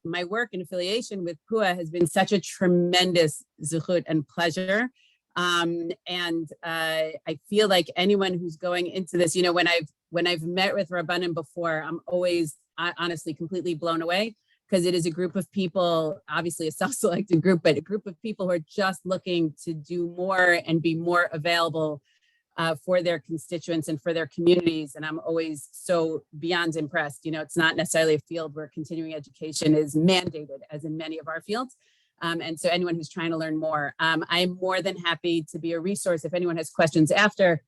my work and affiliation with PUA has been such a tremendous zechut and pleasure. I feel like anyone who's going into this, when I've met with Rabbanim before, I'm always honestly completely blown away, because it is a group of people, obviously a self-selected group, but a group of people who are just looking to do more and be more available for their constituents and for their communities. And I'm always so beyond impressed. It's not necessarily a field where continuing education is mandated, as in many of our fields. And so anyone who's trying to learn more, I'm more than happy to be a resource. If anyone has questions after,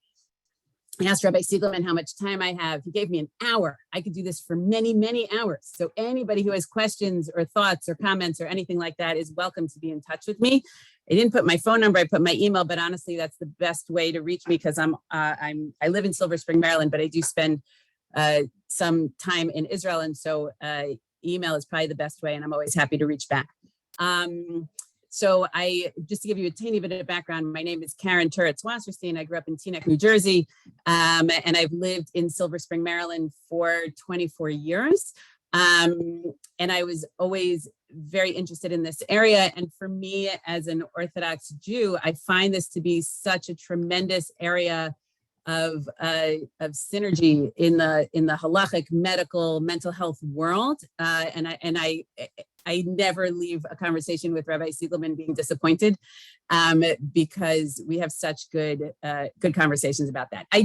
I asked Rabbi Siegelman how much time I have. He gave me an hour. I could do this for many, many hours. So anybody who has questions or thoughts or comments or anything like that is welcome to be in touch with me. I didn't put my phone number, I put my email, but honestly, that's the best way to reach me, because I live in Silver Spring, Maryland, but I do spend some time in Israel. And so email is probably the best way, and I'm always happy to reach back. So just to give you a tiny bit of background, my name is Karen Turitz Wasserstein. I grew up in Teaneck, New Jersey, and I've lived in Silver Spring, Maryland for 24 years. And I was always very interested in this area. And for me, as an Orthodox Jew, I find this to be such a tremendous area of synergy in the halachic, medical, mental health world. And I never leave a conversation with Rabbi Siegelman being disappointed, because we have such good conversations about that. I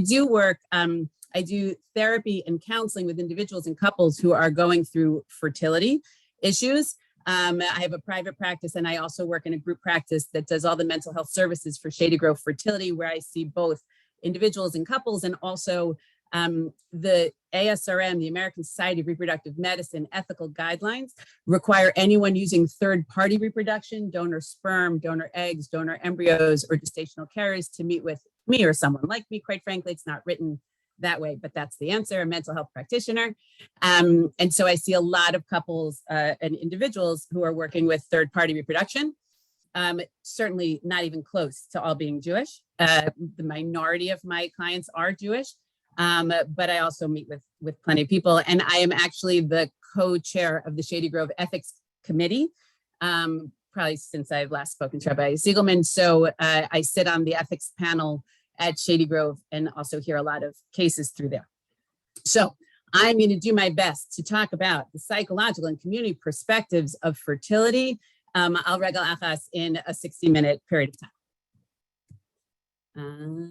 do therapy and counseling with individuals and couples who are going through fertility issues. I have a private practice, and I also work in a group practice that does all the mental health services for Shady Grove Fertility, where I see both individuals and couples, and also the ASRM, the American Society of Reproductive Medicine ethical guidelines require anyone using third-party reproduction, donor sperm, donor eggs, donor embryos, or gestational carriers to meet with me or someone like me. Quite frankly, it's not written that way, but that's the answer, a mental health practitioner. And so I see a lot of couples and individuals who are working with third-party reproduction. Certainly not even close to all being Jewish. The minority of my clients are Jewish, but I also meet with plenty of people. And I am actually the co-chair of the Shady Grove Ethics Committee, probably since I've last spoken to Rabbi Siegelman. So I sit on the ethics panel at Shady Grove and also hear a lot of cases through there. So I'm going to do my best to talk about the psychological and community perspectives of fertility. Al regal achas in a 60-minute period of time. I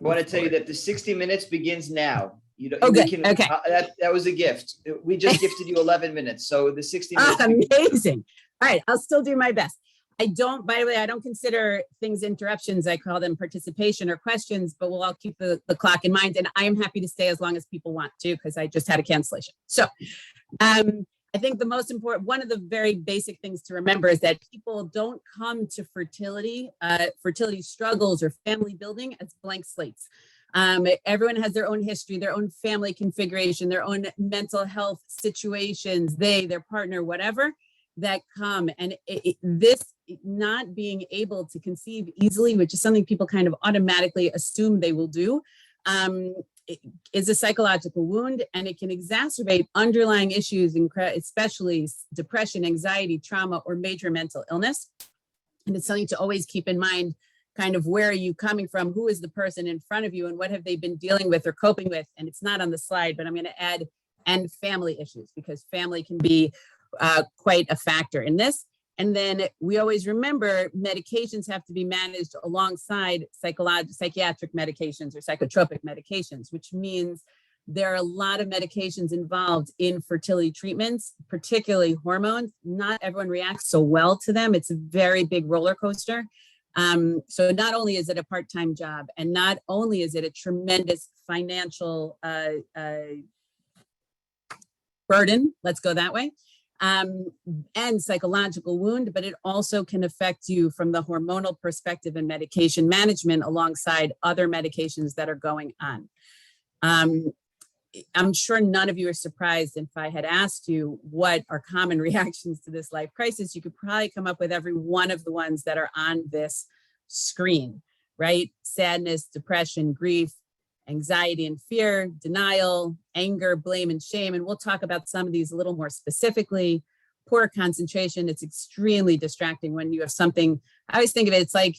want to tell you that the 60 minutes begins now. Okay. That was a gift. We just gifted you 11 minutes. So the 60 minutes. Amazing. All right. I'll still do my best. By the way, I don't consider things interruptions. I call them participation or questions, but we'll all keep the clock in mind. And I am happy to stay as long as people want to, because I just had a cancellation. So I think the most important, one of the very basic things to remember is that people don't come to fertility struggles or family building as blank slates. Everyone has their own history, their own family configuration, their own mental health situations, their partner, whatever, that come. And this not being able to conceive easily, which is something people kind of automatically assume they will do, is a psychological wound, and it can exacerbate underlying issues, especially depression, anxiety, trauma, or major mental illness. And it's something to always keep in mind, kind of where are you coming from, who is the person in front of you, and what have they been dealing with or coping with. And it's not on the slide, but I'm going to add, and family issues, because family can be quite a factor in this. And then we always remember medications have to be managed alongside psychiatric medications or psychotropic medications, which means there are a lot of medications involved in fertility treatments, particularly hormones. Not everyone reacts so well to them. It's a very big roller coaster. So not only is it a part-time job, and not only is it a tremendous financial burden, let's go that way, and psychological wound, but it also can affect you from the hormonal perspective and medication management alongside other medications that are going on. I'm sure none of you are surprised if I had asked you what are common reactions to this life crisis. You could probably come up with every one of the ones that are on this screen, right? Sadness, depression, grief, anxiety and fear, denial, anger, blame, and shame. And we'll talk about some of these a little more specifically. poor concentration. It's extremely distracting when you have something. I always think of it, it's like,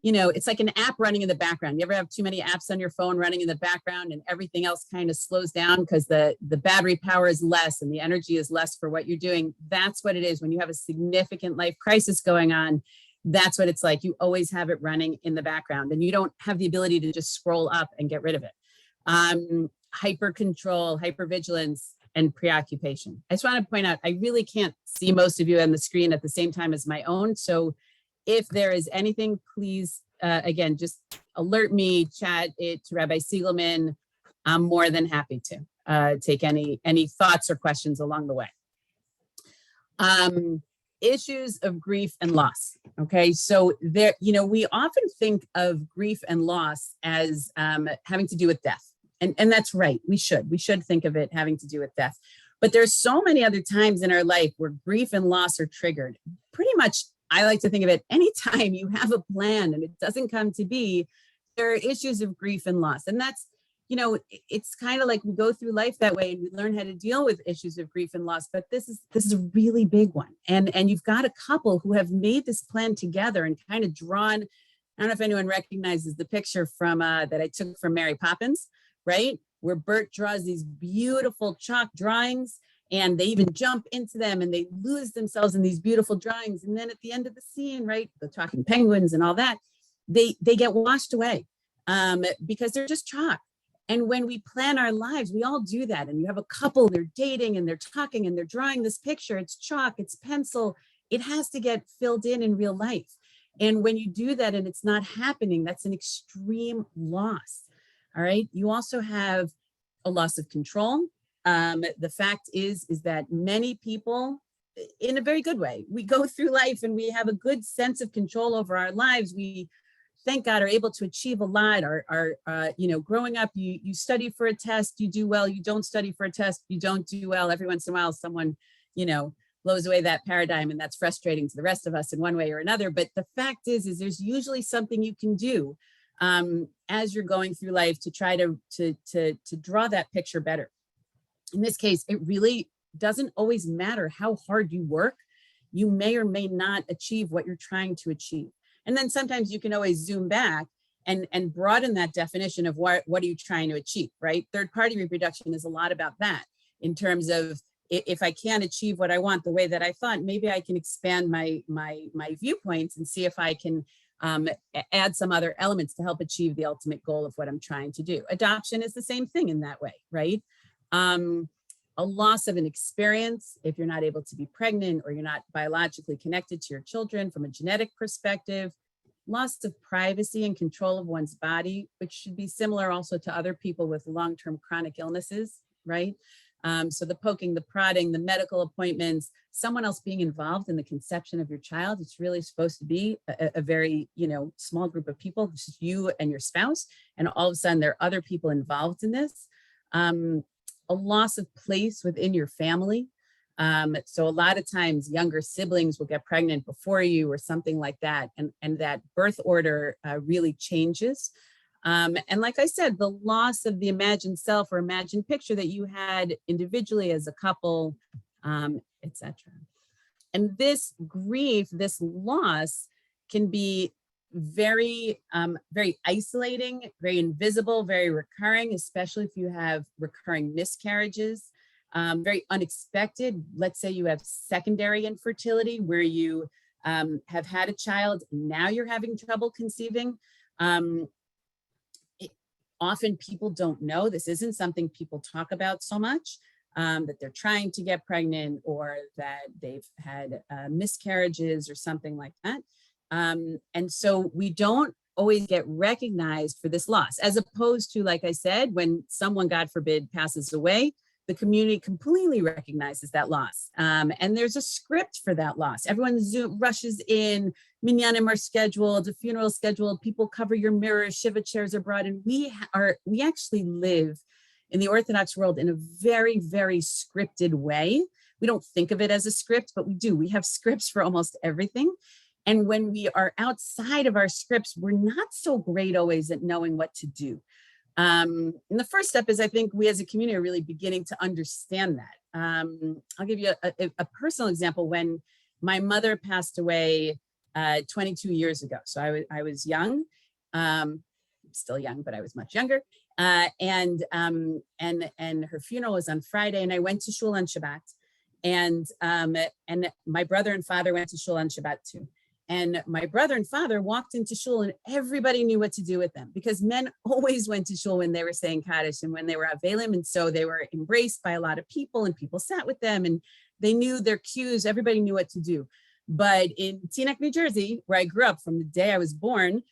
it's like an app running in the background. You ever have too many apps on your phone running in the background and everything else kind of slows down because the battery power is less and the energy is less for what you're doing? That's what it is when you have a significant life crisis going on. That's what it's like. You always have it running in the background and you don't have the ability to just scroll up and get rid of it. Hyper control, hypervigilance, and preoccupation. I just want to point out, I really can't see most of you on the screen at the same time as my own. So if there is anything, please, again, just alert me, chat it to Rabbi Siegelman. I'm more than happy to take any thoughts or questions along the way. Issues of grief and loss. Okay, so there, we often think of grief and loss as having to do with death. And that's right, we should think of it having to do with death. But there's so many other times in our life where grief and loss are triggered. Pretty much, I like to think of it, anytime you have a plan and it doesn't come to be, there are issues of grief and loss. And that's, it's kind of like we go through life that way and we learn how to deal with issues of grief and loss. But this is a really big one. And you've got a couple who have made this plan together and kind of drawn, I don't know if anyone recognizes the picture from that I took from Mary Poppins, right? Where Bert draws these beautiful chalk drawings and they even jump into them and they lose themselves in these beautiful drawings. And then at the end of the scene, right, the talking penguins and all that, they get washed away because they're just chalk. And when we plan our lives, we all do that. And you have a couple, they're dating and they're talking and they're drawing this picture. It's chalk, it's pencil. It has to get filled in real life. And when you do that and it's not happening, that's an extreme loss. All right. You also have a loss of control. The fact is that many people, in a very good way, we go through life and we have a good sense of control over our lives. We, thank God, are able to achieve a lot. Growing up, you study for a test, you do well. You don't study for a test, you don't do well. Every once in a while, someone, blows away that paradigm, and that's frustrating to the rest of us in one way or another. But the fact is there's usually something you can do as you're going through life to try to draw that picture better. In this case, it really doesn't always matter how hard you work. You may or may not achieve what you're trying to achieve. And then sometimes you can always zoom back and broaden that definition of what are you trying to achieve, right? Third-party reproduction is a lot about that in terms of if I can't achieve what I want the way that I thought, maybe I can expand my viewpoints and see if I can add some other elements to help achieve the ultimate goal of what I'm trying to do. Adoption is the same thing in that way, right? A loss of an experience, if you're not able to be pregnant or you're not biologically connected to your children from a genetic perspective, loss of privacy and control of one's body, which should be similar also to other people with long-term chronic illnesses, right? So the poking, the prodding, the medical appointments, someone else being involved in the conception of your child. It's really supposed to be a very, small group of people, just you and your spouse. And all of a sudden there are other people involved in this. A loss of place within your family. So a lot of times younger siblings will get pregnant before you or something like that. And that birth order really changes. And like I said, the loss of the imagined self or imagined picture that you had individually as a couple, etc. And this grief, this loss can be very, very isolating, very invisible, very recurring, especially if you have recurring miscarriages, very unexpected. Let's say you have secondary infertility where you have had a child, now you're having trouble conceiving. Often people don't know, this isn't something people talk about so much, that they're trying to get pregnant or that they've had miscarriages or something like that. And so we don't always get recognized for this loss, as opposed to, like I said, when someone, God forbid, passes away, the community completely recognizes that loss. And there's a script for that loss. Everyone rushes in, minyanim are scheduled, a funeral is scheduled, people cover your mirrors, Shiva chairs are brought in. We actually live in the Orthodox world in a very, very scripted way. We don't think of it as a script, but we do. We have scripts for almost everything. And when we are outside of our scripts, we're not so great always at knowing what to do. And the first step is, I think we as a community are really beginning to understand that. I'll give you a personal example. When my mother passed away 22 years ago, so I was young, still young, but I was much younger. And her funeral was on Friday, and I went to shul on Shabbat, and my brother and father went to shul on Shabbat too. And my brother and father walked into shul, and everybody knew what to do with them, because men always went to shul when they were saying Kaddish and when they were Avelim. And so they were embraced by a lot of people, and people sat with them, and they knew their cues. Everybody knew what to do. But in Teaneck, New Jersey, where I grew up from the day I was born,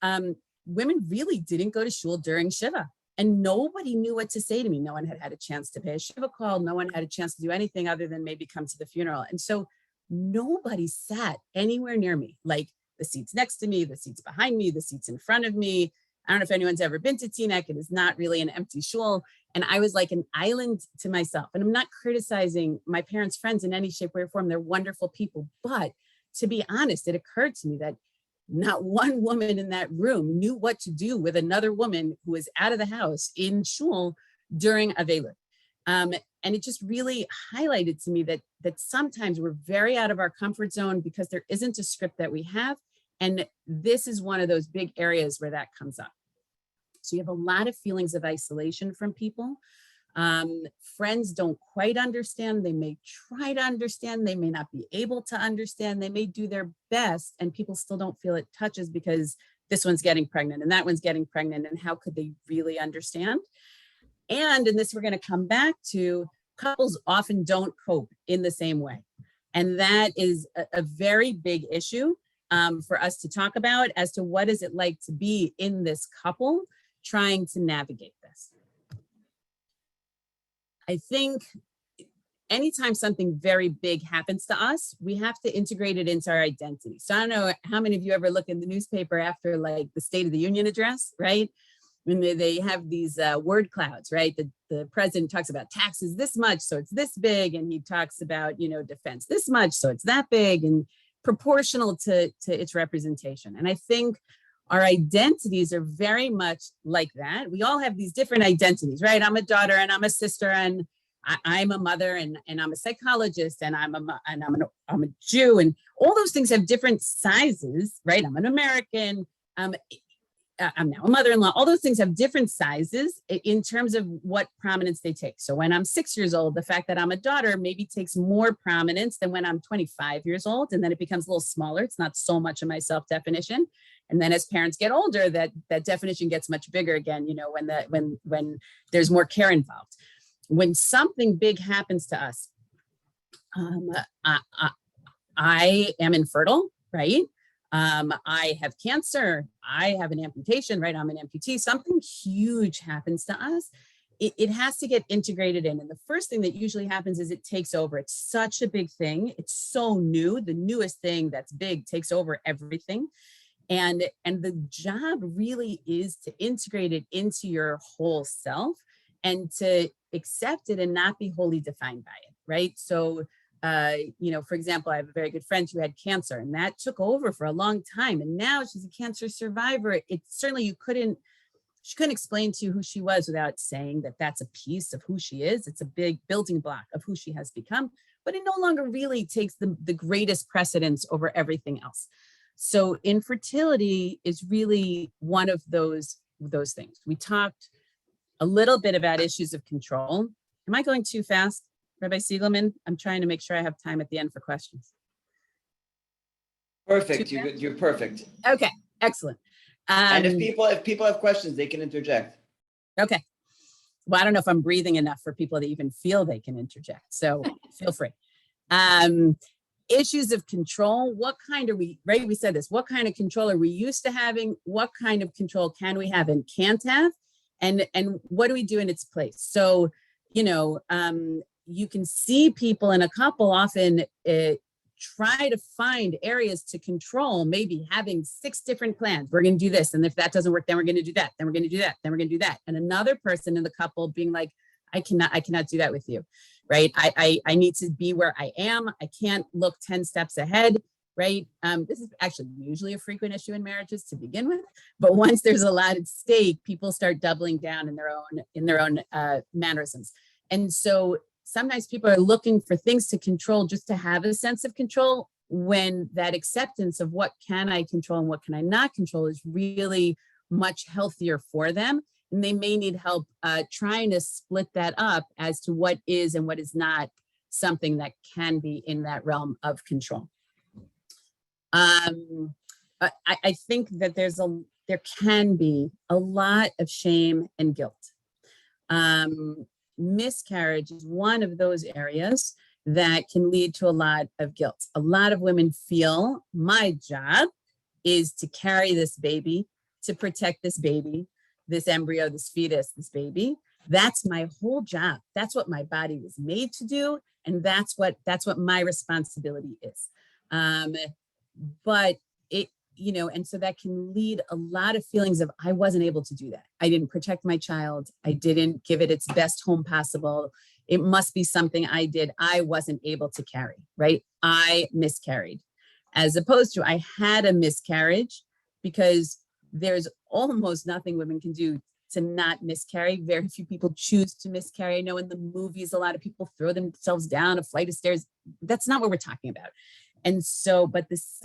women really didn't go to shul during Shiva. And nobody knew what to say to me. No one had a chance to pay a Shiva call. No one had a chance to do anything other than maybe come to the funeral. And so nobody sat anywhere near me, like the seats next to me, the seats behind me, the seats in front of me. I don't know if anyone's ever been to Teaneck. It is not really an empty shul. And I was like an island to myself. And I'm not criticizing my parents' friends in any shape, way, or form. They're wonderful people. But to be honest, it occurred to me that not one woman in that room knew what to do with another woman who was out of the house in shul during Avelut. And it just really highlighted to me that sometimes we're very out of our comfort zone because there isn't a script that we have. And this is one of those big areas where that comes up. So you have a lot of feelings of isolation from people. Friends don't quite understand. They may try to understand. They may not be able to understand. They may do their best, and people still don't feel it touches because this one's getting pregnant and that one's getting pregnant. And how could they really understand? And in this, we're going to come back to, couples often don't cope in the same way. And that is a very big issue for us to talk about, as to what is it like to be in this couple trying to navigate this. I think anytime something very big happens to us, we have to integrate it into our identity. So I don't know how many of you ever look in the newspaper after like the State of the Union address, right? When they have these word clouds, right? The president talks about taxes this much, so it's this big, and he talks about, defense this much, so it's that big, and proportional to its representation. And I think our identities are very much like that. We all have these different identities, right? I'm a daughter, and I'm a sister, and I'm a mother, and I'm a psychologist, and I'm a Jew, and all those things have different sizes, right? I'm an American. I'm now a mother-in-law. All those things have different sizes in terms of what prominence they take. So when I'm 6 years old, the fact that I'm a daughter maybe takes more prominence than when I'm 25 years old. And then it becomes a little smaller. It's not so much of my self-definition. And then as parents get older, that definition gets much bigger again, when there's more care involved. When something big happens to us, I am infertile, right? I have cancer, I have an amputation, right? I'm an amputee. Something huge happens to us. It has to get integrated in. And the first thing that usually happens is it takes over. It's such a big thing. It's so new. The newest thing that's big takes over everything. And the job really is to integrate it into your whole self and to accept it and not be wholly defined by it, right? So for example, I have a very good friend who had cancer, and that took over for a long time. And now she's a cancer survivor. Certainly she couldn't explain to you who she was without saying that that's a piece of who she is. It's a big building block of who she has become, but it no longer really takes the greatest precedence over everything else. So infertility is really one of those things. We talked a little bit about issues of control. Am I going too fast, Rabbi Siegelman? I'm trying to make sure I have time at the end for questions. Perfect. You're perfect. Okay, excellent. And if people have questions, they can interject. Okay. Well, I don't know if I'm breathing enough for people to even feel they can interject. So feel free. Issues of control. What kind are we, right? We said this. What kind of control are we used to having? What kind of control can we have and can't have? And what do we do in its place? So, you can see people in a couple often try to find areas to control, maybe having 6 different plans. We're going to do this. And if that doesn't work, then we're going to do that. Then we're going to do that. Then we're going to do that. And another person in the couple being like, I cannot do that with you, right? I need to be where I am. I can't look 10 steps ahead, right? This is actually usually a frequent issue in marriages to begin with, but once there's a lot at stake, people start doubling down in their own mannerisms. And so sometimes people are looking for things to control just to have a sense of control, when that acceptance of what can I control and what can I not control is really much healthier for them. And they may need help trying to split that up as to what is and what is not something that can be in that realm of control. I think that there can be a lot of shame and guilt. Miscarriage is one of those areas that can lead to a lot of guilt. A lot of women feel my job is to carry this baby, to protect this baby, this embryo, this fetus, this baby. That's my whole job. That's what my body was made to do. And that's what my responsibility is. But it, and so that can lead a lot of feelings of, I wasn't able to do that. I didn't protect my child. I didn't give it its best home possible. It must be something I did. I wasn't able to carry, right? I miscarried, as opposed to I had a miscarriage, because there's almost nothing women can do to not miscarry. Very few people choose to miscarry. I know in the movies, a lot of people throw themselves down a flight of stairs. That's not what we're talking about. And so, but this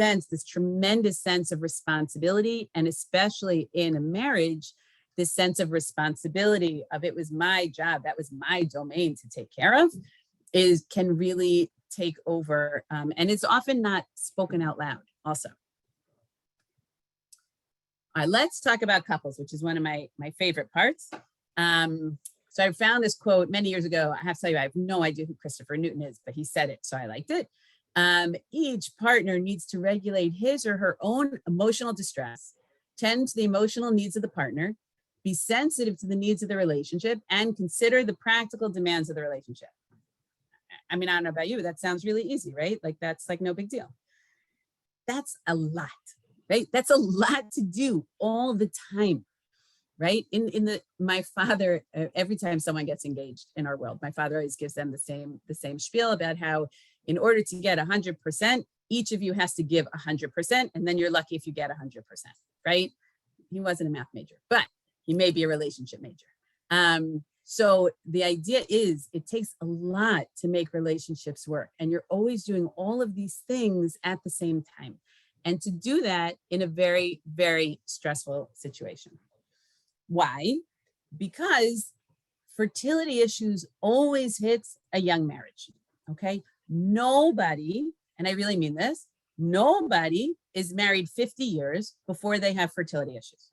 tremendous sense of responsibility, and especially in a marriage, this sense of responsibility of it was my job, that was my domain to take care of, can really take over. And it's often not spoken out loud also. All right, let's talk about couples, which is one of my favorite parts. So I found this quote many years ago. I have to tell you, I have no idea who Christopher Newton is, but he said it, so I liked it. Each partner needs to regulate his or her own emotional distress, tend to the emotional needs of the partner, be sensitive to the needs of the relationship, and consider the practical demands of the relationship. I mean, I don't know about you, that sounds really easy, right? Like that's like no big deal. That's a lot, right? That's a lot to do all the time, right? My father, every time someone gets engaged in our world, my father always gives them the same spiel about how in order to get 100%, each of you has to give 100%, and then you're lucky if you get 100%, right? He wasn't a math major, but he may be a relationship major. So the idea is it takes a lot to make relationships work, and you're always doing all of these things at the same time. And to do that in a very, very stressful situation. Why? Because fertility issues always hits a young marriage, okay? Nobody, and I really mean this, nobody is married 50 years before they have fertility issues,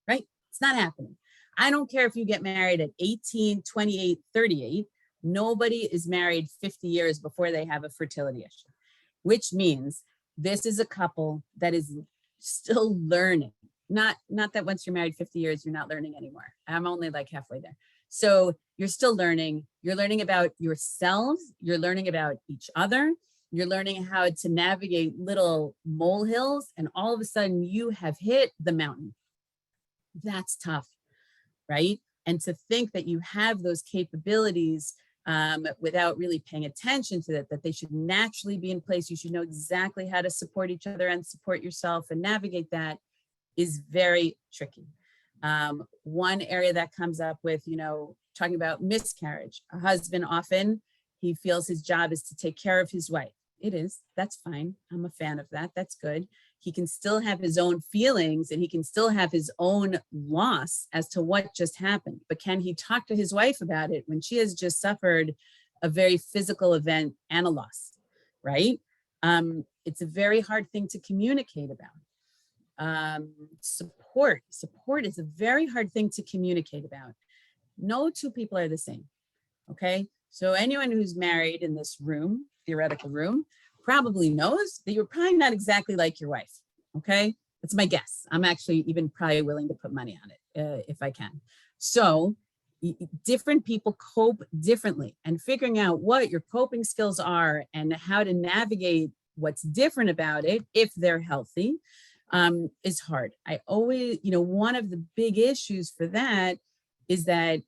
right? It's not happening. I don't care if you get married at 18, 28, 38, nobody is married 50 years before they have a fertility issue, which means this is a couple that is still learning. Not that once you're married 50 years, you're not learning anymore. I'm only like halfway there. So you're still learning. You're learning about yourselves. You're learning about each other. You're learning how to navigate little molehills. And all of a sudden you have hit the mountain. That's tough, right? And to think that you have those capabilities without really paying attention to that they should naturally be in place. You should know exactly how to support each other and support yourself and navigate that is very tricky. One area that comes up with, talking about miscarriage, a husband often, he feels his job is to take care of his wife. It is, that's fine. I'm a fan of that. That's good. He can still have his own feelings and he can still have his own loss as to what just happened. But can he talk to his wife about it when she has just suffered a very physical event and a loss, right? It's a very hard thing to communicate about. Support is a very hard thing to communicate about. No two people are the same, okay? So anyone who's married in this room, theoretical room, probably knows that you're probably not exactly like your wife, okay? That's my guess. I'm actually even probably willing to put money on it if I can. So different people cope differently, and figuring out what your coping skills are and how to navigate what's different about it if they're healthy is hard. I always, one of the big issues for that is that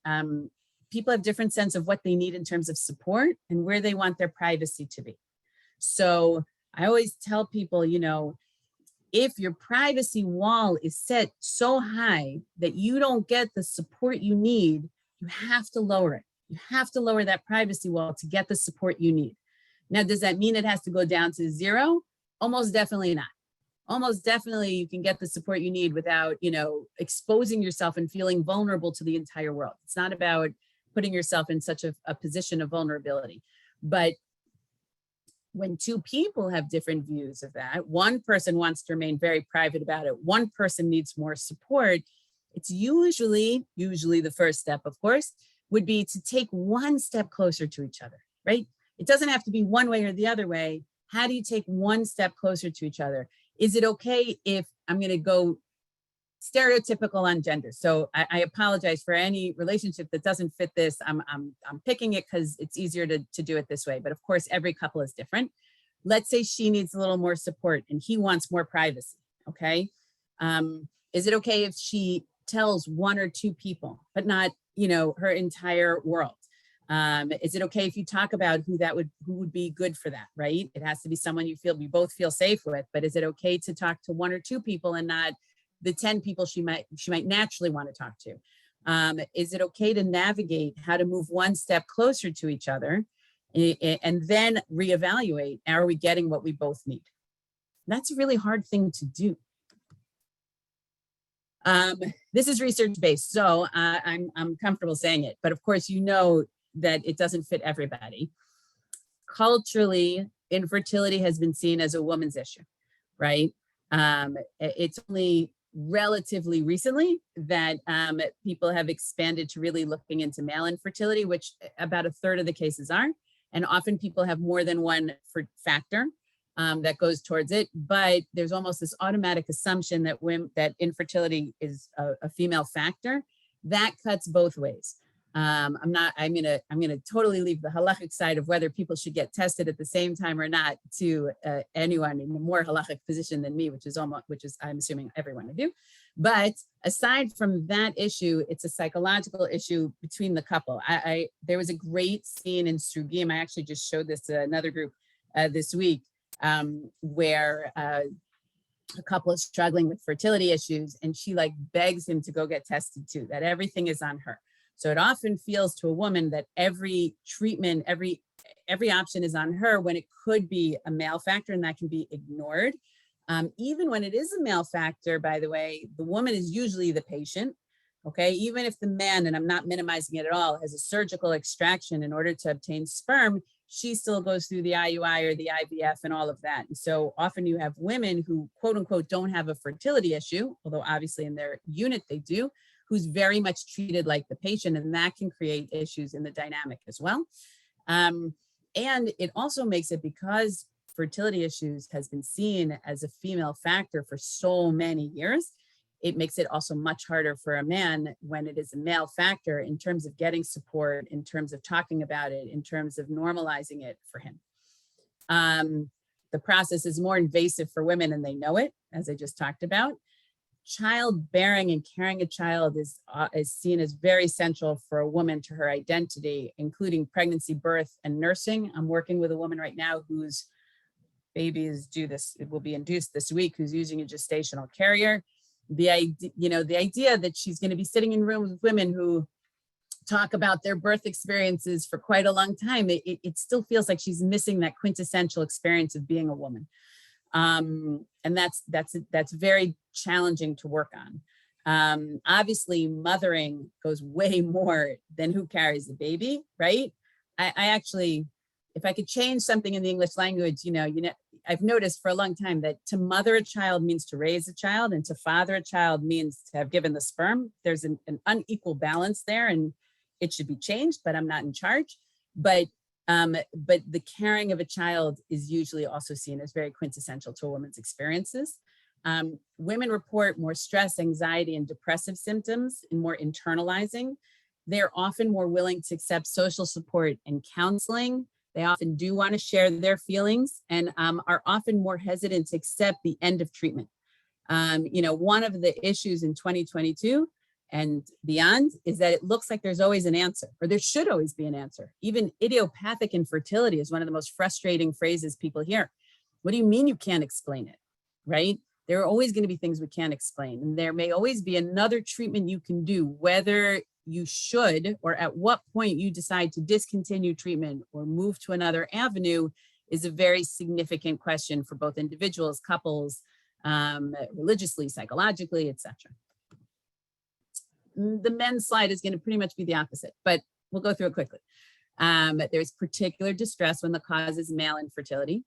people have different sense of what they need in terms of support and where they want their privacy to be. So I always tell people, if your privacy wall is set so high that you don't get the support you need, you have to lower it. You have to lower that privacy wall to get the support you need. Now, does that mean it has to go down to zero? Almost definitely not. Almost definitely you can get the support you need without, exposing yourself and feeling vulnerable to the entire world. It's not about putting yourself in such a position of vulnerability. But when two people have different views of that, one person wants to remain very private about it, one person needs more support, it's usually the first step, of course, would be to take one step closer to each other, right? It doesn't have to be one way or the other way. How do you take one step closer to each other? Is it okay if I'm going to go stereotypical on gender? So I apologize for any relationship that doesn't fit this. I'm picking it because it's easier to do it this way. But of course, every couple is different. Let's say she needs a little more support and he wants more privacy. Okay. Is it okay if she tells one or two people, but not, her entire world? Is it okay if you talk about who would be good for that, right? It has to be someone you both feel safe with, but is it okay to talk to one or two people and not the 10 people she might naturally want to talk to? Is it okay to navigate how to move one step closer to each other and then reevaluate, are we getting what we both need? That's a really hard thing to do. This is research-based, so I'm comfortable saying it, but of course, that it doesn't fit everybody. Culturally, infertility has been seen as a woman's issue, right? It's only relatively recently that people have expanded to really looking into male infertility, which about a third of the cases are. And often people have more than one factor that goes towards it. But there's almost this automatic assumption that infertility is a female factor. That cuts both ways. I'm gonna totally leave the halachic side of whether people should get tested at the same time or not to anyone in a more halachic position than me, which is I'm assuming everyone would do. But aside from that issue, it's a psychological issue between the couple. There was a great scene in Sugim. I actually just showed this to another group this week where a couple is struggling with fertility issues, and she begs him to go get tested too, that everything is on her. So it often feels to a woman that every treatment, every option is on her when it could be a male factor, and that can be ignored. Even when it is a male factor, by the way, the woman is usually the patient. Okay, even if the man, and I'm not minimizing it at all, has a surgical extraction in order to obtain sperm, she still goes through the IUI or the IVF and all of that. And so often you have women who, quote unquote, don't have a fertility issue, although obviously in their unit they do, who's very much treated like the patient, and that can create issues in the dynamic as well. And it also makes it, because fertility issues has been seen as a female factor for so many years, it makes it also much harder for a man when it is a male factor in terms of getting support, in terms of talking about it, in terms of normalizing it for him. The process is more invasive for women, and they know it, as I just talked about. Childbearing and carrying a child is seen as very central for a woman to her identity, including pregnancy, birth, and nursing. I'm working with a woman right now whose baby it will be induced this week, who's using a gestational carrier. The idea that she's going to be sitting in rooms with women who talk about their birth experiences for quite a long time, it still feels like she's missing that quintessential experience of being a woman. And that's very challenging to work on. Obviously, mothering goes way more than who carries the baby, right? I actually, if I could change something in the English language, I've noticed for a long time that to mother a child means to raise a child, and to father a child means to have given the sperm. There's an unequal balance there, and it should be changed, but I'm not in charge. But the caring of a child is usually also seen as very quintessential to a woman's experiences. Women report more stress, anxiety, and depressive symptoms, and more internalizing. They're often more willing to accept social support and counseling. They often do want to share their feelings, and are often more hesitant to accept the end of treatment. One of the issues in 2022 and beyond is that it looks like there's always an answer, or there should always be an answer. Even idiopathic infertility is one of the most frustrating phrases people hear. What do you mean you can't explain it, right? There are always going to be things we can't explain. And there may always be another treatment you can do, whether you should or at what point you decide to discontinue treatment or move to another avenue is a very significant question for both individuals, couples, religiously, psychologically, etc. The men's slide is going to pretty much be the opposite, but we'll go through it quickly. There's particular distress when the cause is male infertility,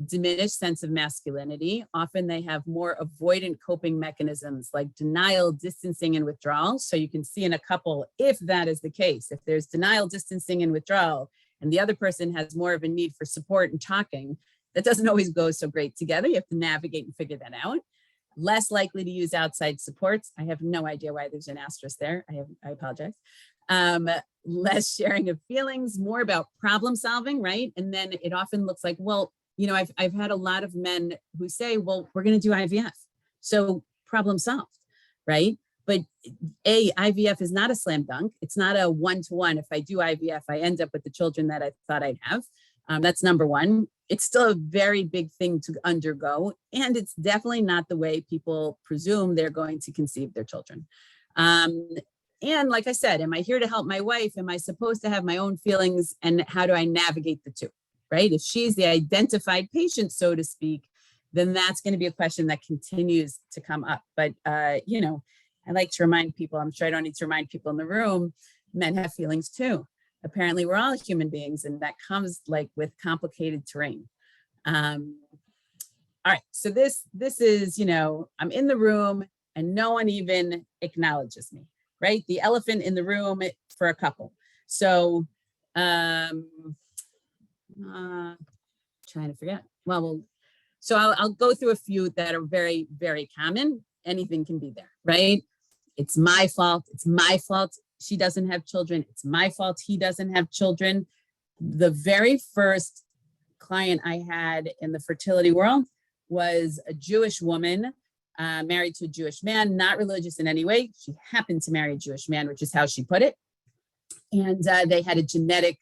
diminished sense of masculinity. Often they have more avoidant coping mechanisms like denial, distancing, and withdrawal. So you can see in a couple, if that is the case, if there's denial, distancing, and withdrawal, and the other person has more of a need for support and talking, that doesn't always go so great together. You have to navigate and figure that out. Less likely to use outside supports. I have no idea why there's an asterisk there. I apologize. Less sharing of feelings, more about problem solving, right? And then it often looks like, well, you know, I've had a lot of men who say, well, we're going to do IVF. So problem solved, right? But IVF is not a slam dunk. It's not a one-to-one. If I do IVF, I end up with the children that I thought I'd have. That's number one. It's still a very big thing to undergo. And it's definitely not the way people presume they're going to conceive their children. And like I said, am I here to help my wife? Am I supposed to have my own feelings? And how do I navigate the two, right? If she's the identified patient, so to speak, then that's going to be a question that continues to come up. But, you know, I like to remind people, I'm sure I don't need to remind people in the room, men have feelings too. Apparently we're all human beings, and that comes like with complicated terrain. All right, so this is, you know, I'm in the room and no one even acknowledges me, right? The elephant in the room for a couple. So, trying to forget. Well, so I'll go through a few that are very, very common. Anything can be there, right? It's my fault. It's my fault she doesn't have children. It's my fault he doesn't have children. The very first client I had in the fertility world was a Jewish woman married to a Jewish man, not religious in any way. She happened to marry a Jewish man, which is how she put it. And they had a genetic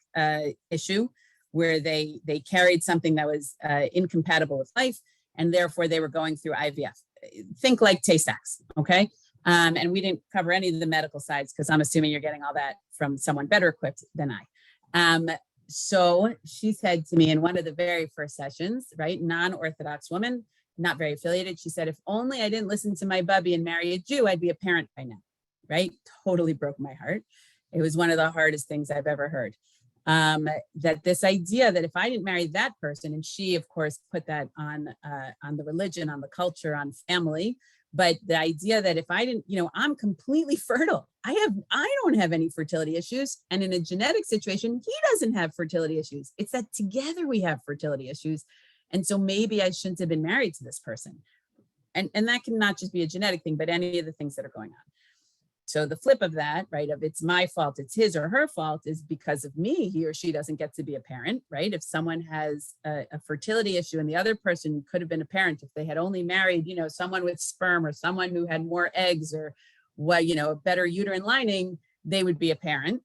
issue where they carried something that was incompatible with life, and therefore they were going through IVF. Think like Tay-Sachs, okay? And we didn't cover any of the medical sides because I'm assuming you're getting all that from someone better equipped than I. So she said to me in one of the very first sessions, right, non-Orthodox woman, not very affiliated. She said, if only I didn't listen to my bubby and marry a Jew, I'd be a parent by now, right? Totally broke my heart. It was one of the hardest things I've ever heard. That this idea that if I didn't marry that person, and she, of course, put that on the religion, on the culture, on family, but the idea that if I didn't, you know, I'm completely fertile. I don't have any fertility issues. And in a genetic situation, he doesn't have fertility issues. It's that together we have fertility issues. And so maybe I shouldn't have been married to this person. And that can not just be a genetic thing, but any of the things that are going on. So the flip of that, right, of it's my fault, it's his or her fault, is because of me, he or she doesn't get to be a parent, right? If someone has a fertility issue and the other person could have been a parent, if they had only married, you know, someone with sperm or someone who had more eggs or what, you know, a better uterine lining, they would be a parent.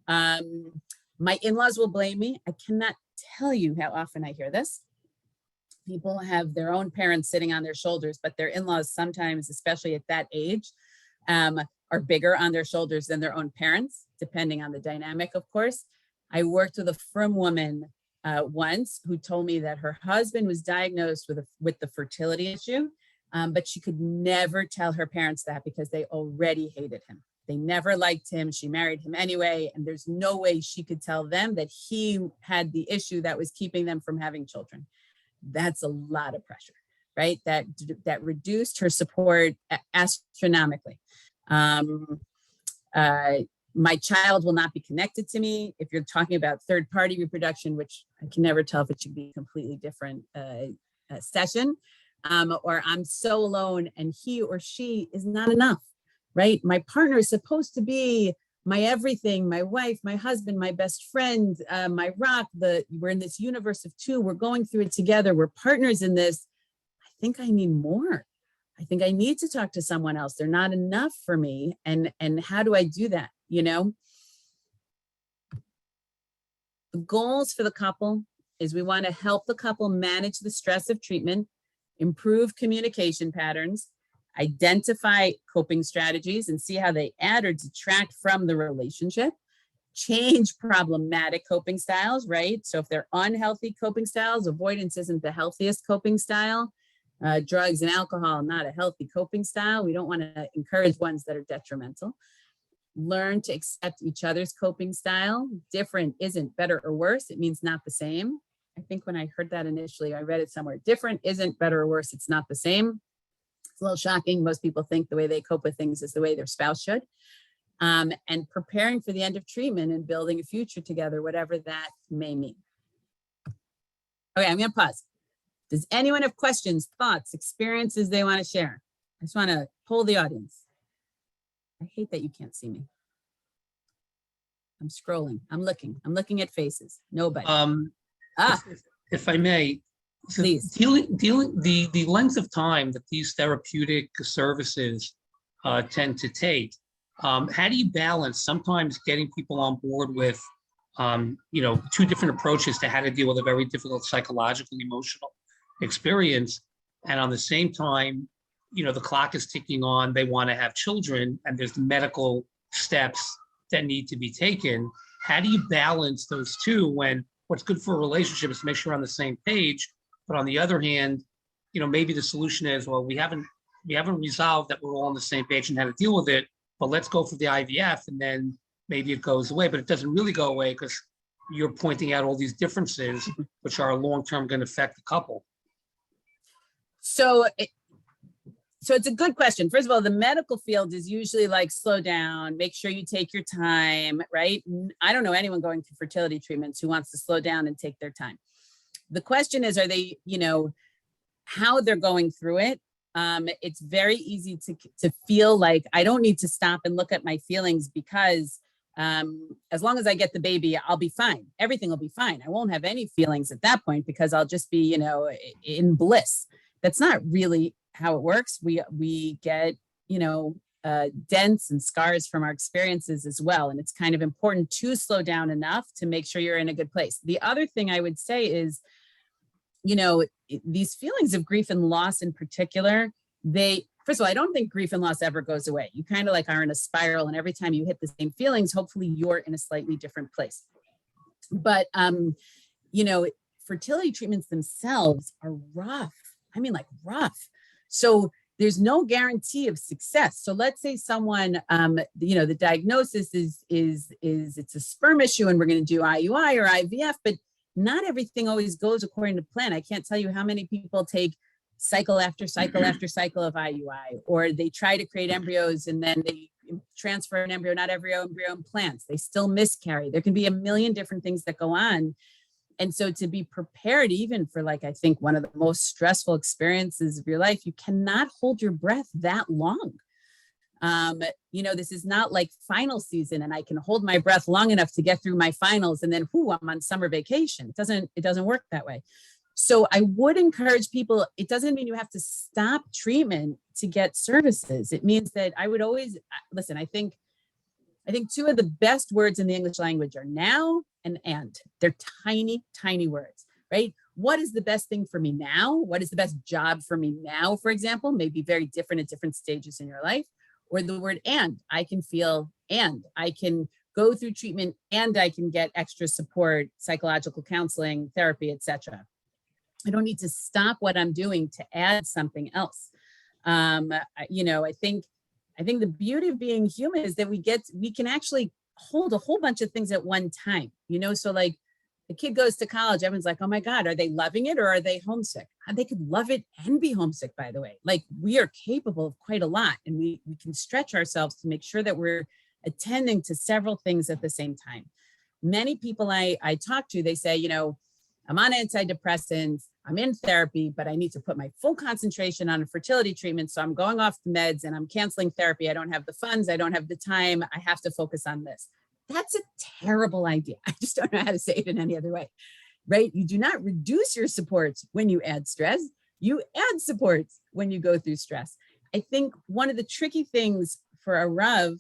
My in-laws will blame me. I cannot tell you how often I hear this. People have their own parents sitting on their shoulders, but their in-laws sometimes, especially at that age, are bigger on their shoulders than their own parents, depending on the dynamic, of course. I worked with a frum woman once who told me that her husband was diagnosed with the fertility issue, but she could never tell her parents that because they already hated him. They never liked him. She married him anyway, and there's no way she could tell them that he had the issue that was keeping them from having children. That's a lot of pressure, right? That reduced her support astronomically. My child will not be connected to me. If you're talking about third-party reproduction, which I can never tell if it should be a completely different session, or I'm so alone and he or she is not enough, right? My partner is supposed to be my everything, my wife, my husband, my best friend, my rock. We're in this universe of two. We're going through it together. We're partners in this. I think I need more. I think I need to talk to someone else. They're not enough for me. And how do I do that? You know, the goals for the couple is we want to help the couple manage the stress of treatment, improve communication patterns, identify coping strategies and see how they add or detract from the relationship, change problematic coping styles, right? So if they're unhealthy coping styles, avoidance isn't the healthiest coping style. Drugs and alcohol, not a healthy coping style. We don't want to encourage ones that are detrimental. Learn to accept each other's coping style. Different isn't better or worse. It means not the same. I think when I heard that initially, I read it somewhere. Different isn't better or worse. It's not the same. It's a little shocking. Most people think the way they cope with things is the way their spouse should. And preparing for the end of treatment and building a future together, whatever that may mean. Okay, I'm going to pause. Does anyone have questions, thoughts, experiences they want to share? I just want to poll the audience. I hate that you can't see me. I'm scrolling. I'm looking at faces. Nobody. If I may, so please. The length of time that these therapeutic services tend to take, how do you balance sometimes getting people on board with, two different approaches to how to deal with a very difficult psychological, emotional experience, and on the same time, the clock is ticking on, they want to have children, and there's medical steps that need to be taken. How do you balance those two when what's good for a relationship is to make sure we're on the same page, but on the other hand, maybe the solution is, well, we haven't resolved that we're all on the same page and how to deal with it, but let's go for the IVF, and then maybe it goes away, but it doesn't really go away because you're pointing out all these differences, which are long-term going to affect the couple. So it's a good question. First of all, the medical field is usually like, slow down, make sure you take your time, right? I don't know anyone going through fertility treatments who wants to slow down and take their time. The question is, are they, how they're going through it. It's very easy to feel like I don't need to stop and look at my feelings because as long as I get the baby, I'll be fine. Everything will be fine. I won't have any feelings at that point because I'll just be, in bliss. That's not really how it works. We get, dents and scars from our experiences as well. And it's kind of important to slow down enough to make sure you're in a good place. The other thing I would say is, these feelings of grief and loss in particular, first of all, I don't think grief and loss ever goes away. You kind of like are in a spiral, and every time you hit the same feelings, hopefully you're in a slightly different place. But, fertility treatments themselves are rough. I mean, like rough. So there's no guarantee of success. So let's say someone, the diagnosis is it's a sperm issue and we're going to do IUI or IVF, but not everything always goes according to plan. I can't tell you how many people take cycle after cycle after cycle of IUI, or they try to create embryos and then they transfer an embryo, not every embryo implants. They still miscarry. There can be a million different things that go on. And so to be prepared, even for I think one of the most stressful experiences of your life, you cannot hold your breath that long. This is not like final season and I can hold my breath long enough to get through my finals and then, I'm on summer vacation. It doesn't work that way. So I would encourage people, it doesn't mean you have to stop treatment to get services. It means that I would always, listen, I think two of the best words in the English language are now and. They're tiny, tiny words, right? What is the best thing for me now? What is the best job for me now, for example, may be very different at different stages in your life. Or the word and. I can feel and. I can go through treatment and I can get extra support, psychological counseling, therapy, etc. I don't need to stop what I'm doing to add something else. I think the beauty of being human is that we can actually hold a whole bunch of things at one time, so like the kid goes to college, everyone's like, oh my God, are they loving it or are they homesick? They could love it and be homesick, by the way. Like we are capable of quite a lot and we can stretch ourselves to make sure that we're attending to several things at the same time. Many people I talk to, they say, I'm on antidepressants, I'm in therapy, but I need to put my full concentration on a fertility treatment. So I'm going off the meds and I'm canceling therapy. I don't have the funds. I don't have the time. I have to focus on this. That's a terrible idea. I just don't know how to say it in any other way, right? You do not reduce your supports when you add stress. You add supports when you go through stress. I think one of the tricky things for a Rav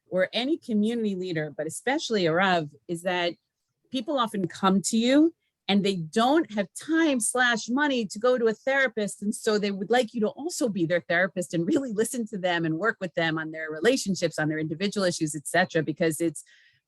or any community leader, but especially a Rav, is that people often come to you and they don't have time/money to go to a therapist. And so they would like you to also be their therapist and really listen to them and work with them on their relationships, on their individual issues, etc., because it's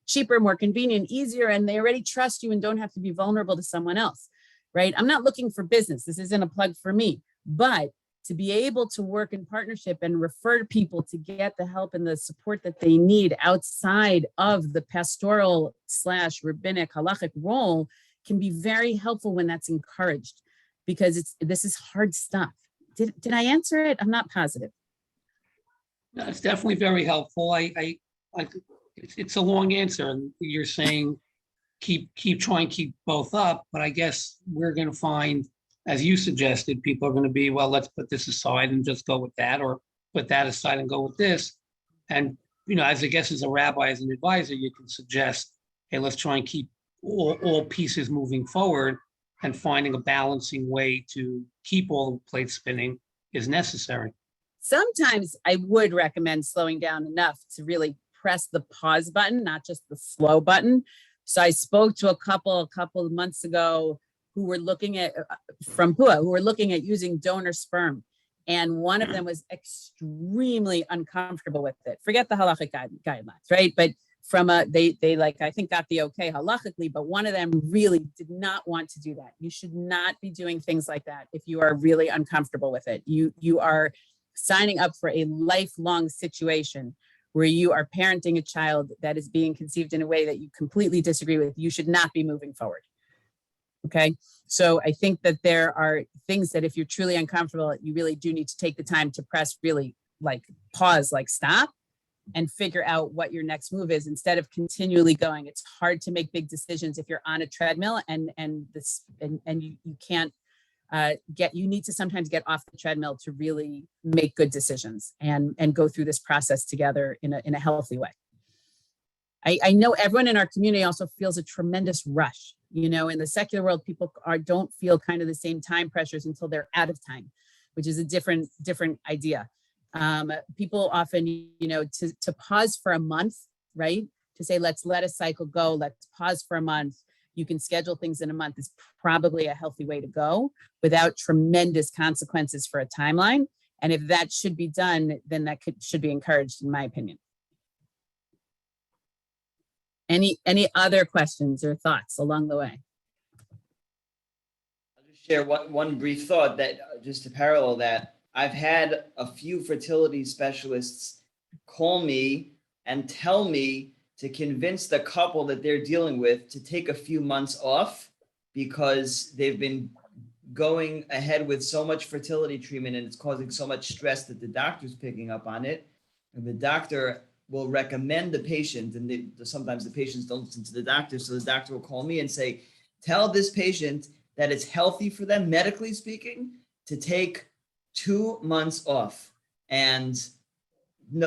cheaper, more convenient, easier, and they already trust you and don't have to be vulnerable to someone else, right? I'm not looking for business. This isn't a plug for me, but to be able to work in partnership and refer people to get the help and the support that they need outside of the pastoral/rabbinic halachic role can be very helpful when that's encouraged, because this is hard stuff. Did I answer it? I'm not positive. No, it's definitely very helpful. It's a long answer, and you're saying keep trying, keep both up. But I guess we're going to find, as you suggested, people are going to be, well, let's put this aside and just go with that, or put that aside and go with this. And, as a rabbi, as an advisor, you can suggest, hey, let's try and keep all pieces moving forward, and finding a balancing way to keep all the plates spinning is necessary. Sometimes I would recommend slowing down enough to really press the pause button, not just the slow button. So I spoke to a couple of months ago who were looking at, from PUA, who were looking at using donor sperm. And one of them was extremely uncomfortable with it. Forget the halachic guidelines, right? But from they I think got the okay halachically, but one of them really did not want to do that. You should not be doing things like that if you are really uncomfortable with it. You are signing up for a lifelong situation where you are parenting a child that is being conceived in a way that you completely disagree with. You should not be moving forward. Okay. So I think that there are things that if you're truly uncomfortable, you really do need to take the time to press, really pause, stop, and figure out what your next move is instead of continually going. It's hard to make big decisions if you're on a treadmill and you can't you need to sometimes get off the treadmill to really make good decisions and go through this process together in a healthy way. I know everyone in our community also feels a tremendous rush. In the secular world, people don't feel kind of the same time pressures until they're out of time, which is a different idea. People often, to pause for a month, right? To say, let's let a cycle go, let's pause for a month. You can schedule things in a month is probably a healthy way to go without tremendous consequences for a timeline. And if that should be done, then that should be encouraged, in my opinion. Any other questions or thoughts along the way? I'll just share one brief thought that just to parallel that. I've had a few fertility specialists call me and tell me to convince the couple that they're dealing with to take a few months off because they've been going ahead with so much fertility treatment and it's causing so much stress that the doctor's picking up on it. And the doctor will recommend the patient, and sometimes the patients don't listen to the doctor, so the doctor will call me and say, tell this patient that it's healthy for them, medically speaking, to take 2 months off and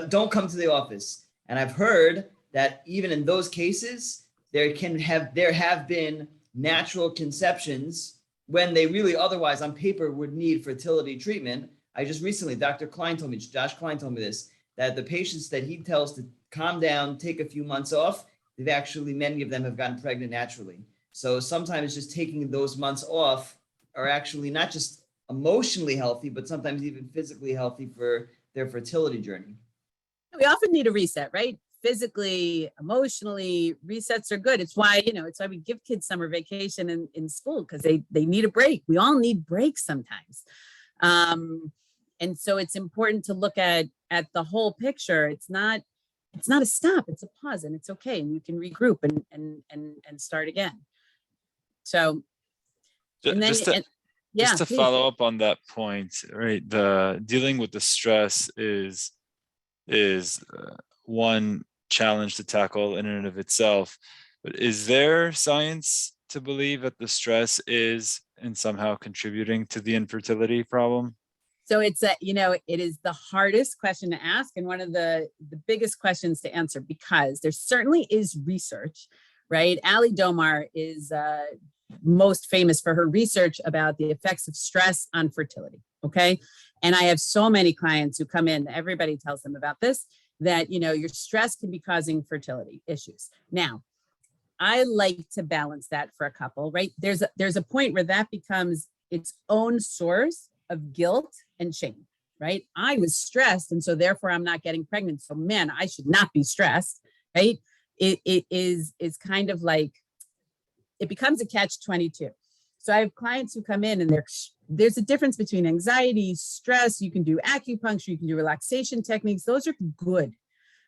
don't come to the office. And I've heard that even in those cases, there have been natural conceptions when they really otherwise on paper would need fertility treatment. I just recently, Josh Klein told me this, that the patients that he tells to calm down, take a few months off, many of them have gotten pregnant naturally. So sometimes just taking those months off are actually not just emotionally healthy, but sometimes even physically healthy for their fertility journey. We often need a reset, right? Physically, emotionally, resets are good. It's why, it's why we give kids summer vacation in school, because they need a break. We all need breaks sometimes. And so it's important to look at the whole picture. It's not a stop, it's a pause, and it's okay. And you can regroup and start again. So, just to follow up on that point, right? The dealing with the stress is one challenge to tackle in and of itself. But is there science to believe that the stress is and somehow contributing to the infertility problem? So it's it is the hardest question to ask and one of the biggest questions to answer, because there certainly is research, right? Ali Domar is most famous for her research about the effects of stress on fertility. Okay. And I have so many clients who come in, everybody tells them about this, that, your stress can be causing fertility issues. Now, I like to balance that for a couple, right? There's a point where that becomes its own source of guilt and shame, right? I was stressed, and so therefore I'm not getting pregnant. So man, I should not be stressed, right? It is kind of like, it becomes a catch-22. So I have clients who come in and there's a difference between anxiety, stress. You can do acupuncture, you can do relaxation techniques. Those are good,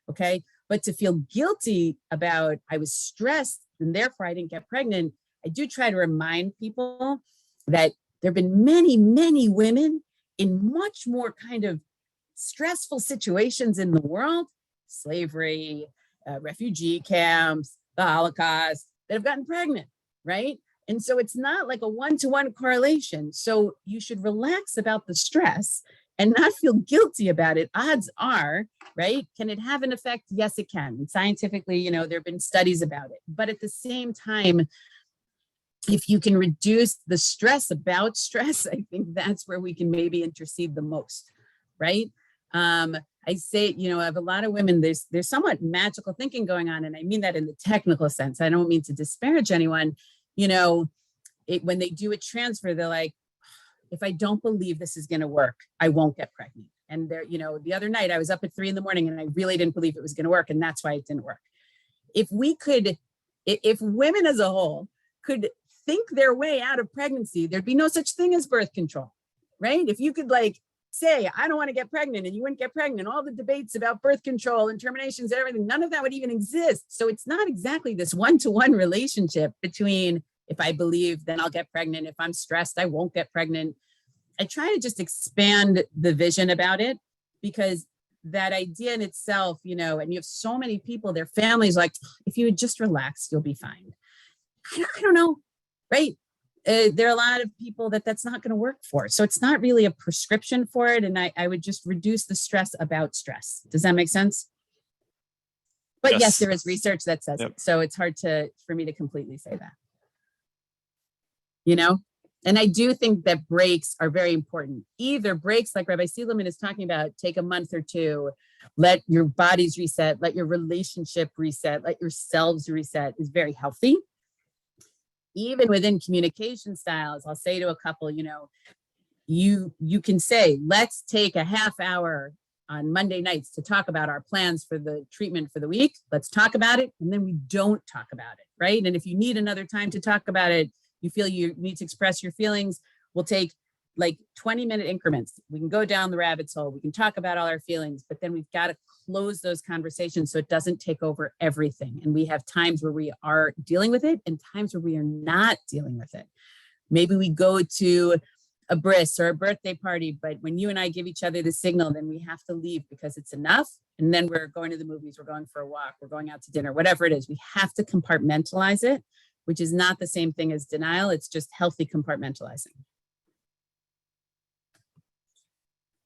okay? But to feel guilty about I was stressed and therefore I didn't get pregnant, I do try to remind people that there have been many, many women in much more kind of stressful situations in the world, slavery, refugee camps, the Holocaust, that have gotten pregnant, right? And so it's not like a one-to-one correlation. So you should relax about the stress and not feel guilty about it. Odds are, right? Can it have an effect? Yes, it can. And scientifically, there have been studies about it. But at the same time, if you can reduce the stress about stress, I think that's where we can maybe intercede the most, right? I say, I have a lot of women, there's somewhat magical thinking going on. And I mean that in the technical sense. I don't mean to disparage anyone. When they do a transfer, they're like, if I don't believe this is going to work, I won't get pregnant. And the other night I was up at 3 a.m. and I really didn't believe it was going to work. And that's why it didn't work. If women as a whole could think their way out of pregnancy, there'd be no such thing as birth control, right? If you could say, I don't want to get pregnant, and you wouldn't get pregnant, all the debates about birth control and terminations and everything, none of that would even exist. So it's not exactly this one-to-one relationship between, if I believe, then I'll get pregnant. If I'm stressed, I won't get pregnant. I try to just expand the vision about it, because that idea in itself, and you have so many people, their families like, if you would just relax, you'll be fine. I don't know, right? There are a lot of people that's not going to work for. So it's not really a prescription for it. And I would just reduce the stress about stress. Does that make sense? But yes, there is research that says it. So it's hard for me to completely say that. And I do think that breaks are very important. Either breaks, like Rabbi Seligman is talking about, take a month or two, let your bodies reset, let your relationship reset, let yourselves reset, is very healthy. Even within communication styles, I'll say to a couple, you can say, let's take a half hour on Monday nights to talk about our plans for the treatment for the week. Let's talk about it. And then we don't talk about it, right? And if you need another time to talk about it, you feel you need to express your feelings, we'll take 20-minute increments. We can go down the rabbit hole. We can talk about all our feelings, but then we've got to close those conversations so it doesn't take over everything. And we have times where we are dealing with it and times where we are not dealing with it. Maybe we go to a bris or a birthday party, but when you and I give each other the signal, then we have to leave because it's enough. And then we're going to the movies, we're going for a walk, we're going out to dinner, whatever it is. We have to compartmentalize it, which is not the same thing as denial. It's just healthy compartmentalizing.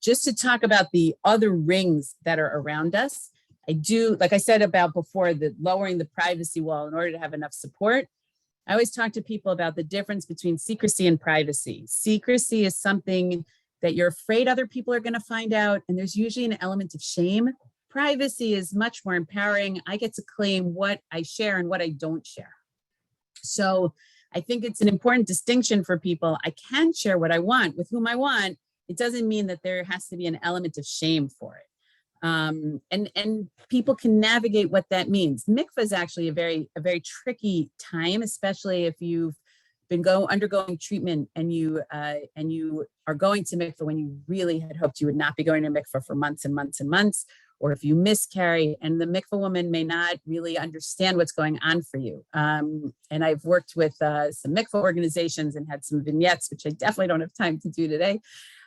Just to talk about the other rings that are around us, I do, like I said about before, the lowering the privacy wall in order to have enough support. I always talk to people about the difference between secrecy and privacy. Secrecy is something that you're afraid other people are going to find out, and there's usually an element of shame. Privacy is much more empowering. I get to claim what I share and what I don't share. So I think it's an important distinction for people. I can share what I want with whom I want. It doesn't mean that there has to be an element of shame for it. And people can navigate what that means. Mikvah is actually a very tricky time, especially if you've been undergoing treatment and you are going to mikvah when you really had hoped you would not be going to mikvah for months and months and months, or if you miscarry and the mikvah woman may not really understand what's going on for you. And I've worked with some mikvah organizations and had some vignettes, which I definitely don't have time to do today,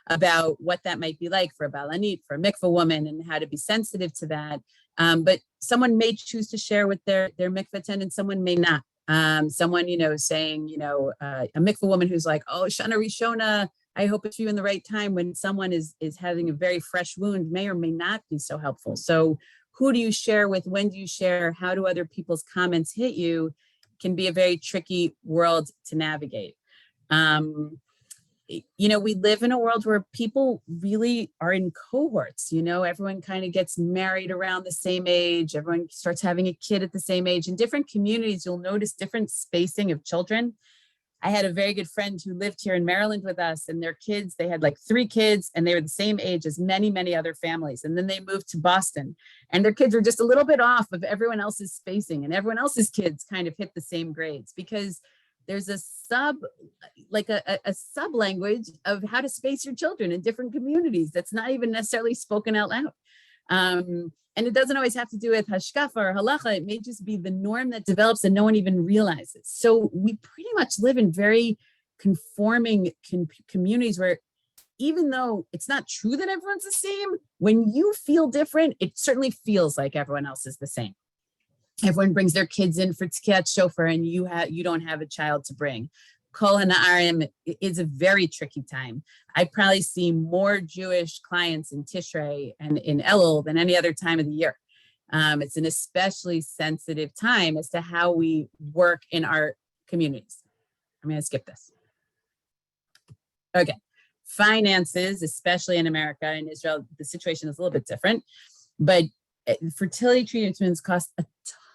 about what that might be like for a balanit, for a mikvah woman, and how to be sensitive to that. But someone may choose to share with their mikvah attendant, someone may not. Someone, saying, a mikvah woman who's like, oh, Shana Rishona, I hope it's you in the right time, when someone is having a very fresh wound, may or may not be so helpful. So who do you share with? When do you share? How do other people's comments hit you? Can be a very tricky world to navigate. we live in a world where people really are in cohorts. Everyone kind of gets married around the same age. Everyone starts having a kid at the same age. In different communities, you'll notice different spacing of children. I had a very good friend who lived here in Maryland with us, and their kids, they had like 3 kids, and they were the same age as many, many other families. And then they moved to Boston, and their kids were just a little bit off of everyone else's spacing, and everyone else's kids kind of hit the same grades, because there's a sub language of how to space your children in different communities that's not even necessarily spoken out loud. And it doesn't always have to do with hashkafa or halacha. It may just be the norm that develops and no one even realizes. So we pretty much live in very conforming communities where, even though it's not true that everyone's the same, when you feel different, it certainly feels like everyone else is the same. Everyone brings their kids in for tkiyat shofar, and you don't have a child to bring. Kol Hana'arim is a very tricky time. I probably see more Jewish clients in Tishrei and in Elul than any other time of the year. It's an especially sensitive time as to how we work in our communities. I'm going to skip this. Okay. Finances, especially in America and Israel, the situation is a little bit different, but fertility treatments cost a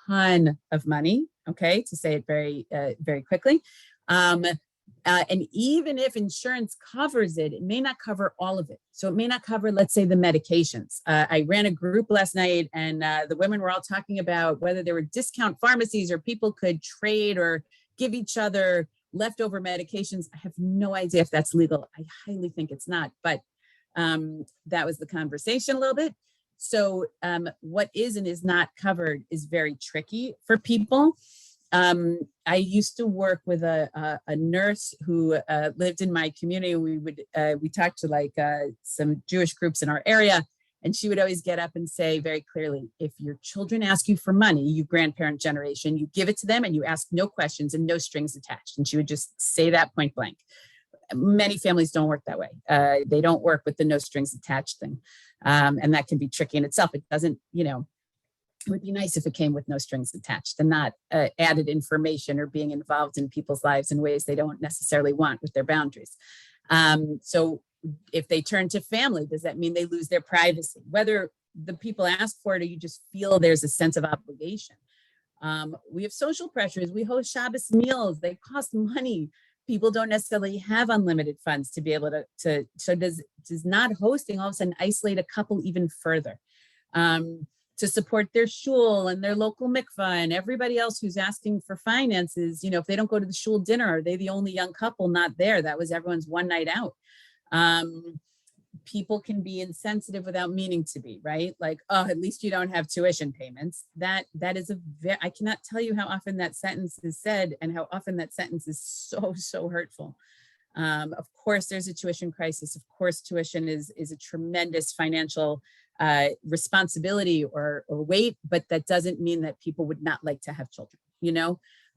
ton of money, okay, to say it very, very quickly. And even if insurance covers it, it may not cover all of it. So it may not cover, let's say, the medications. I ran a group last night, and the women were all talking about whether there were discount pharmacies or people could trade or give each other leftover medications. I have no idea if that's legal. I highly think it's not, but that was the conversation a little bit. So what is and is not covered is very tricky for people. I used to work with a nurse who lived in my community. We talked to some Jewish groups in our area, and she would always get up and say very clearly, if your children ask you for money, you grandparent generation, you give it to them and you ask no questions and no strings attached. And she would just say that point blank. Many families don't work that way. They don't work with the no strings attached thing. And that can be tricky in itself. It doesn't, it would be nice if it came with no strings attached and not added information or being involved in people's lives in ways they don't necessarily want with their boundaries. So if they turn to family, does that mean they lose their privacy? Whether the people ask for it or you just feel there's a sense of obligation. We have social pressures. We host Shabbos meals. They cost money. People don't necessarily have unlimited funds to be able to so does not hosting all of a sudden isolate a couple even further? To support their shul and their local mikvah and everybody else who's asking for finances, if they don't go to the shul dinner, are they the only young couple not there? That was everyone's one night out. People can be insensitive without meaning to be, right? Like, oh, at least you don't have tuition payments. That is I cannot tell you how often that sentence is said and how often that sentence is so hurtful. Of course, there's a tuition crisis. Of course, tuition is a tremendous financial responsibility or weight, but that doesn't mean that people would not like to have children,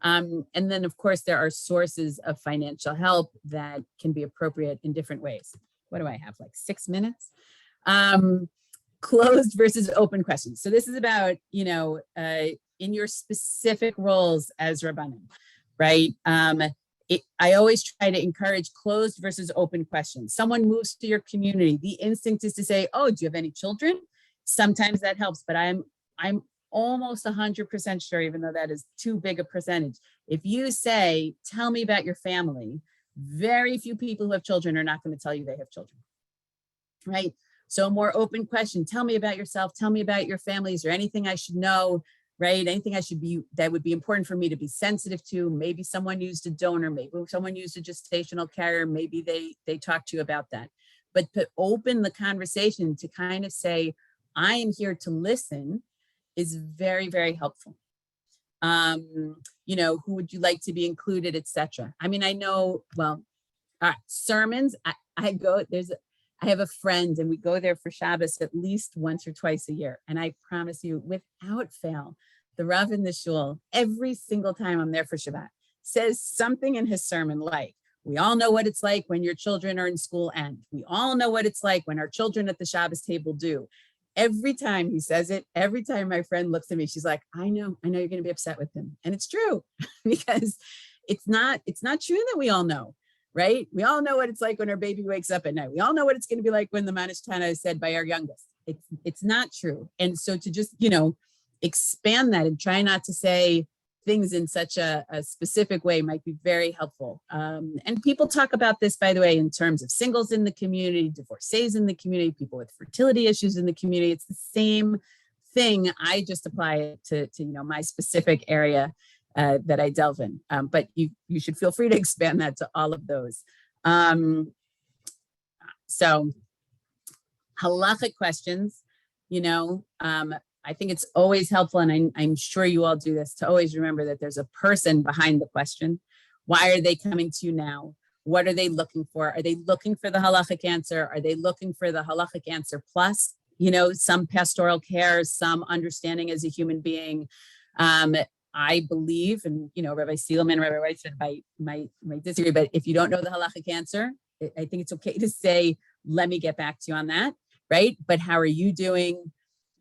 and then of course there are sources of financial help that can be appropriate in different ways. What do I have, like 6 minutes? Closed versus open questions. So this is about, in your specific roles as Rabbanim, right? I always try to encourage closed versus open questions. Someone moves to your community. The instinct is to say, oh, do you have any children? Sometimes that helps, but I'm almost 100% sure, even though that is too big a percentage. If you say, tell me about your family, very few people who have children are not going to tell you they have children, right? So a more open question, tell me about yourself, tell me about your family. Is there anything I should know? Right? Anything that would be important for me to be sensitive to? Maybe someone used a donor, maybe someone used a gestational carrier, maybe they talked to you about that. But to open the conversation to kind of say, I am here to listen is very, very helpful. Who would you like to be included, etc. I mean, I know, well, sermons, I have a friend and we go there for Shabbos at least once or twice a year. And I promise you, without fail, the Rav in the shul, every single time I'm there for Shabbat, says something in his sermon like, we all know what it's like when your children are in school and we all know what it's like when our children at the Shabbos table do. Every time he says it, every time my friend looks at me, she's like, I know you're going to be upset with him. And it's true because it's not true that we all know. right? We all know what it's like when our baby wakes up at night. We all know what it's going to be like when the Manishtana is said by our youngest. It's not true. And so to just, expand that and try not to say things in such a specific way might be very helpful. And people talk about this, by the way, in terms of singles in the community, divorcees in the community, people with fertility issues in the community. It's the same thing. I just apply it to my specific area that I delve in. But you should feel free to expand that to all of those. So halachic questions, I think it's always helpful, and I'm sure you all do this, to always remember that there's a person behind the question. Why are they coming to you now? What are they looking for? Are they looking for the halachic answer? Are they looking for the halachic answer plus, some pastoral care, some understanding as a human being? I believe, and Rabbi Seelman, Rabbi Weitzman might disagree, but if you don't know the halachic answer, I think it's okay to say, let me get back to you on that, right? But how are you doing?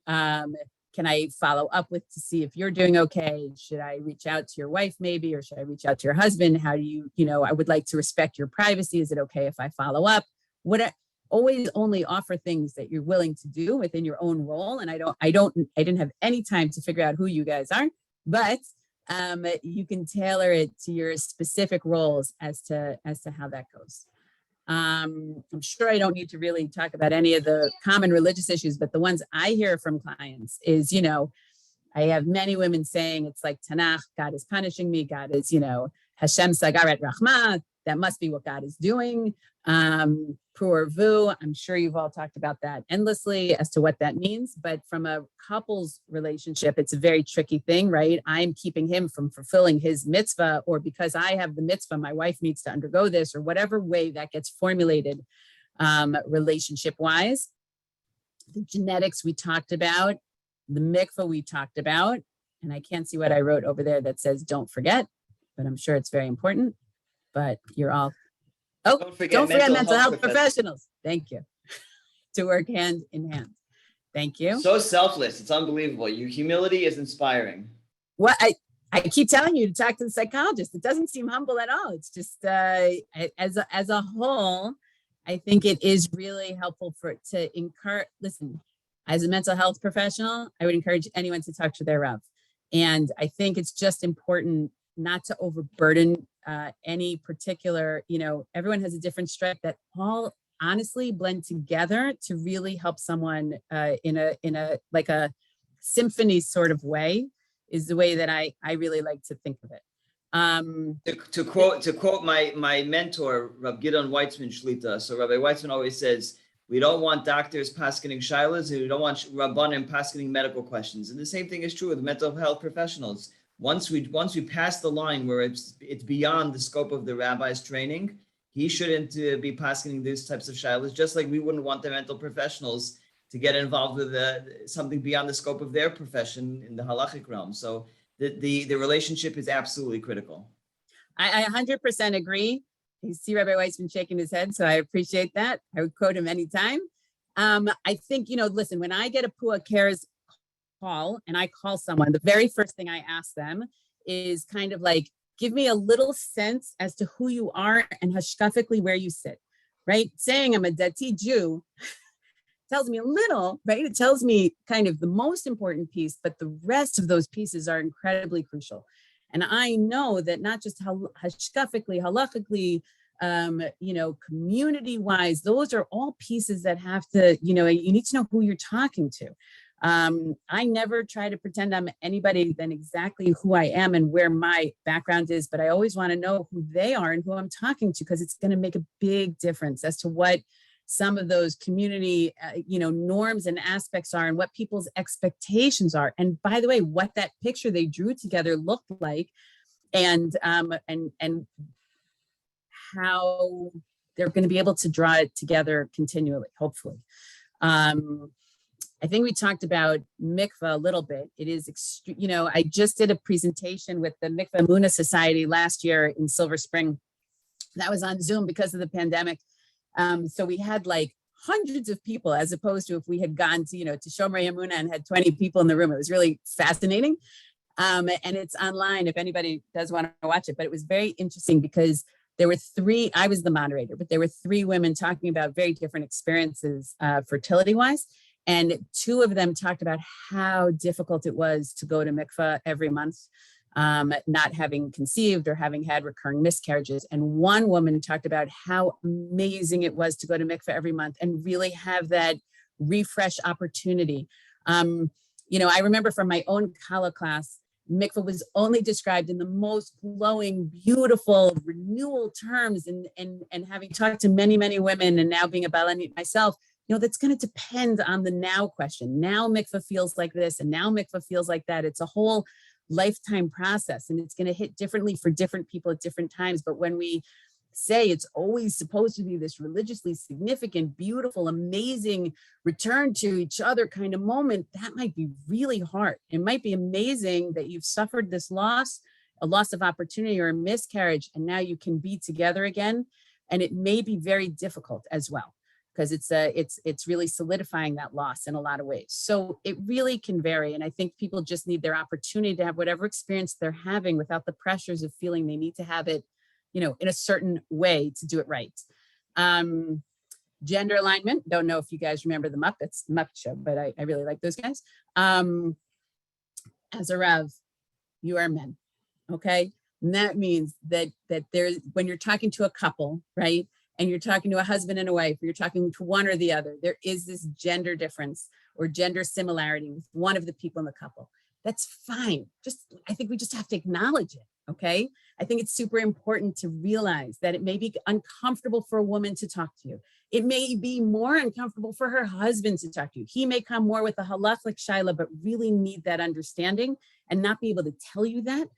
Can I follow up to see if you're doing okay? Should I reach out to your wife maybe, or should I reach out to your husband? How do you, I would like to respect your privacy. Is it okay if I follow up? Always only offer things that you're willing to do within your own role. And I didn't have any time to figure out who you guys are, but you can tailor it to your specific roles as to how that goes. I'm sure I don't need to really talk about any of the common religious issues, but the ones I hear from clients is, I have many women saying it's like Tanakh, God is punishing me. God is, Hashem Sagaret Rahma. That must be what God is doing. Purvu, I'm sure you've all talked about that endlessly as to what that means. But from a couple's relationship, it's a very tricky thing, right? I'm keeping him from fulfilling his mitzvah, or because I have the mitzvah, my wife needs to undergo this, or whatever way that gets formulated relationship-wise. The genetics we talked about, the mikvah we talked about, and I can't see what I wrote over there that says don't forget, but I'm sure it's very important. But you're all, don't forget mental health professionals. Thank you. To work hand in hand. Thank you. So selfless. It's unbelievable. Your humility is inspiring. What I keep telling you to talk to the psychologist. It doesn't seem humble at all. It's just as a whole, I think it is really helpful to encourage. Listen, as a mental health professional, I would encourage anyone to talk to their Rav. And I think it's just important not to overburden any particular, everyone has a different strength that all honestly blend together to really help someone in a like a symphony sort of way, is the way that I really like to think of it. To quote my mentor, Rav Gideon Weitzman Shlita. So Rabbi Weitzman always says, we don't want doctors paskening shilas, and we don't want rabbanim paskening medical questions. And the same thing is true with mental health professionals. Once we pass the line where it's beyond the scope of the rabbi's training, he shouldn't be paskening these types of shilas, just like we wouldn't want the mental professionals to get involved with something beyond the scope of their profession in the halachic realm. So the relationship is absolutely critical. I 100% agree. You see Rabbi Weitzman shaking his head, so I appreciate that. I would quote him anytime. I think, listen, when I get a Pua Cares call and I call someone, the very first thing I ask them is kind of like, give me a little sense as to who you are and hashkafically where you sit, right? Saying I'm a Dati Jew tells me a little, right? It tells me kind of the most important piece, but the rest of those pieces are incredibly crucial. And I know that not just hashkafically, halachically, community-wise, those are all pieces that have to, you need to know who you're talking to. I never try to pretend I'm anybody than exactly who I am and where my background is, but I always want to know who they are and who I'm talking to, because it's going to make a big difference as to what some of those community, norms and aspects are, and what people's expectations are. And by the way, what that picture they drew together looked like, and how they're going to be able to draw it together continually, hopefully. I think we talked about mikvah a little bit. It is, I just did a presentation with the Mikvah Muna Society last year in Silver Spring. That was on Zoom because of the pandemic. So we had like hundreds of people, as opposed to if we had gone to, to Shomer Yamuna and had 20 people in the room. It was really fascinating. And it's online if anybody does want to watch it. But it was very interesting because there were three, I was the moderator, but there were three women talking about very different experiences fertility wise. And two of them talked about how difficult it was to go to mikveh every month, not having conceived or having had recurring miscarriages. And one woman talked about how amazing it was to go to mikveh every month and really have that refresh opportunity. I remember from my own Kala class, mikveh was only described in the most glowing, beautiful renewal terms. And having talked to many, many women and now being a balanit myself, that's going to depend on the now question. Now mikveh feels like this and now mikveh feels like that. It's a whole lifetime process and it's going to hit differently for different people at different times. But when we say it's always supposed to be this religiously significant, beautiful, amazing return to each other kind of moment, that might be really hard. It might be amazing that you've suffered this loss, a loss of opportunity or a miscarriage, and now you can be together again. And it may be very difficult as well, because it's really solidifying that loss in a lot of ways. So it really can vary. And I think people just need their opportunity to have whatever experience they're having without the pressures of feeling they need to have it, in a certain way to do it right. Gender alignment. Don't know if you guys remember the Muppets, the Muppet Show, but I really like those guys. As a Rav, you are men, okay? And that means that there's, when you're talking to a couple, right? And you're talking to a husband and a wife, or you're talking to one or the other, there is this gender difference or gender similarity with one of the people in the couple. That's fine. I think we just have to acknowledge it, okay? I think it's super important to realize that it may be uncomfortable for a woman to talk to you. It may be more uncomfortable for her husband to talk to you. He may come more with a halachic shaila, but really need that understanding and not be able to tell you that.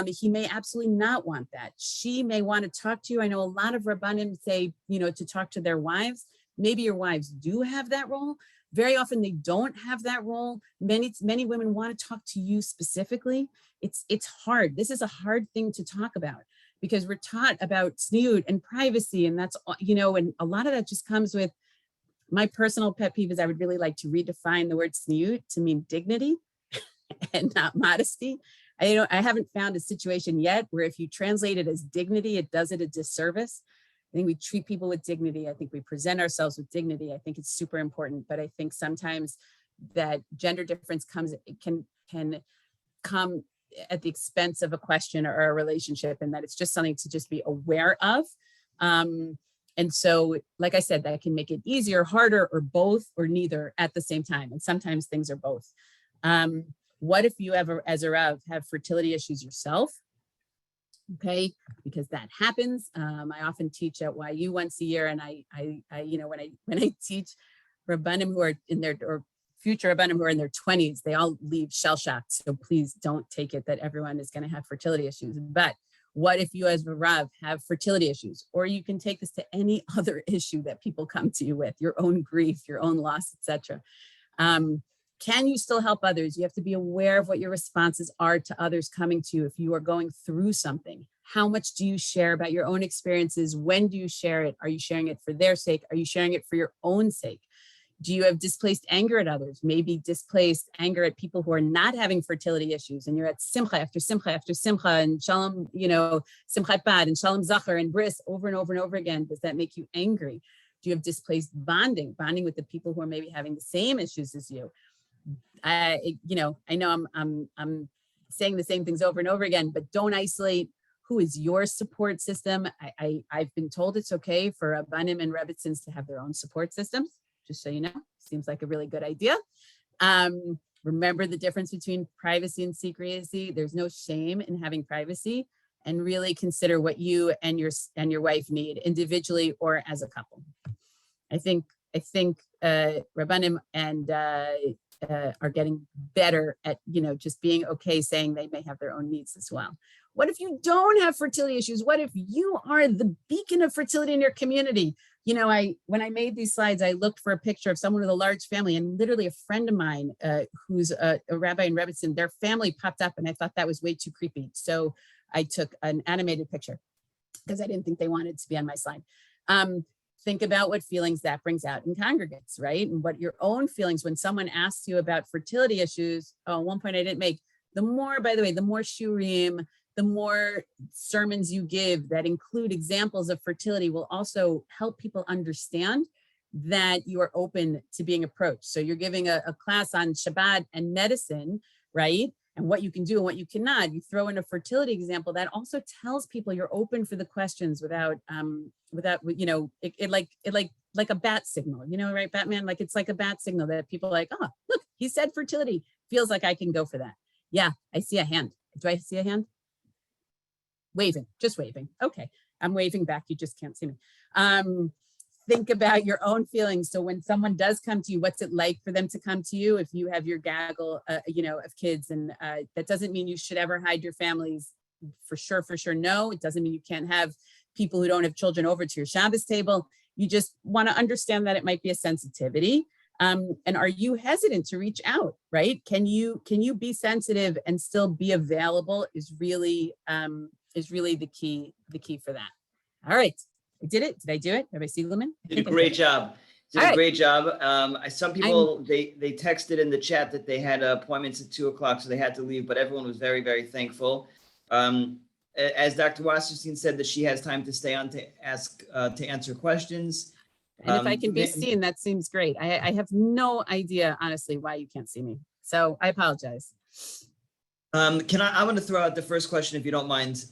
He may absolutely not want that. She may want to talk to you. I know a lot of Rabbanim say, to talk to their wives. Maybe your wives do have that role. Very often they don't have that role. Many women want to talk to you specifically. It's hard. This is a hard thing to talk about because we're taught about tzniut and privacy. And that's, and a lot of that just comes with my personal pet peeve is I would really like to redefine the word tzniut to mean dignity and not modesty. I haven't found a situation yet where if you translate it as dignity, it does it a disservice. I think we treat people with dignity. I think we present ourselves with dignity. I think it's super important, but I think sometimes that gender difference can come at the expense of a question or a relationship, and that it's just something to just be aware of. And so, like I said, that can make it easier, harder, or both, or neither at the same time. And sometimes things are both. What if you ever, as a Rav, have fertility issues yourself? Okay, because that happens. I often teach at YU once a year, and I when I teach Rabbanim who are in their, or future Rabbanim who are in their 20s, they all leave shell shocked. So please don't take it that everyone is going to have fertility issues. But what if you as a Rav have fertility issues? Or you can take this to any other issue that people come to you with, your own grief, your own loss, etc. Can you still help others? You have to be aware of what your responses are to others coming to you if you are going through something. How much do you share about your own experiences? When do you share it? Are you sharing it for their sake? Are you sharing it for your own sake? Do you have displaced anger at others? Maybe displaced anger at people who are not having fertility issues, and you're at simcha after simcha after simcha, and shalom, simchat bad and shalom zachar and bris over and over and over again. Does that make you angry? Do you have displaced bonding with the people who are maybe having the same issues as you? I know I'm saying the same things over and over again, but don't isolate. Who is your support system? I've been told it's okay for Rabbanim and Rebbitzins to have their own support systems, just so you know. Seems like a really good idea. Remember the difference between privacy and secrecy. There's no shame in having privacy, and really consider what you and your wife need individually or as a couple. I think Rabbanim and are getting better at, just being okay saying they may have their own needs as well. What if you don't have fertility issues? What if you are the beacon of fertility in your community? When I made these slides, I looked for a picture of someone with a large family, and literally a friend of mine who's a rabbi in Rebbitzin, their family popped up, and I thought that was way too creepy. So I took an animated picture because I didn't think they wanted to be on my slide. Think about what feelings that brings out in congregates, right? And what your own feelings when someone asks you about fertility issues. Oh, one point I didn't make. The more, by the way, the more shurim, the more sermons you give that include examples of fertility will also help people understand that you are open to being approached. So you're giving a class on Shabbat and medicine, right? And what you can do and what you cannot. You throw in a fertility example that also tells people you're open for the questions without, like a bat signal, right, Batman? Like it's like a bat signal that people are like, oh, look, he said fertility. Feels like I can go for that. Yeah, I see a hand. Do I see a hand? Waving, just waving. Okay, I'm waving back. You just can't see me. Think about your own feelings. So when someone does come to you, what's it like for them to come to you? If you have your gaggle, of kids, and that doesn't mean you should ever hide your families. For sure. No, it doesn't mean you can't have people who don't have children over to your Shabbos table. You just want to understand that it might be a sensitivity. And are you hesitant to reach out, right? Can you be sensitive and still be available is really the key for that. All right. I did it. Did I do it? Have I seen Lumen? Did a great job. Did a great job. Some people, they texted in the chat that they had appointments at 2:00, so they had to leave, but everyone was very, very thankful. As Dr. Wasserstein said, that she has time to stay on to answer questions. And if I can be seen, that seems great. I have no idea, honestly, why you can't see me. So I apologize. I want to throw out the first question, if you don't mind.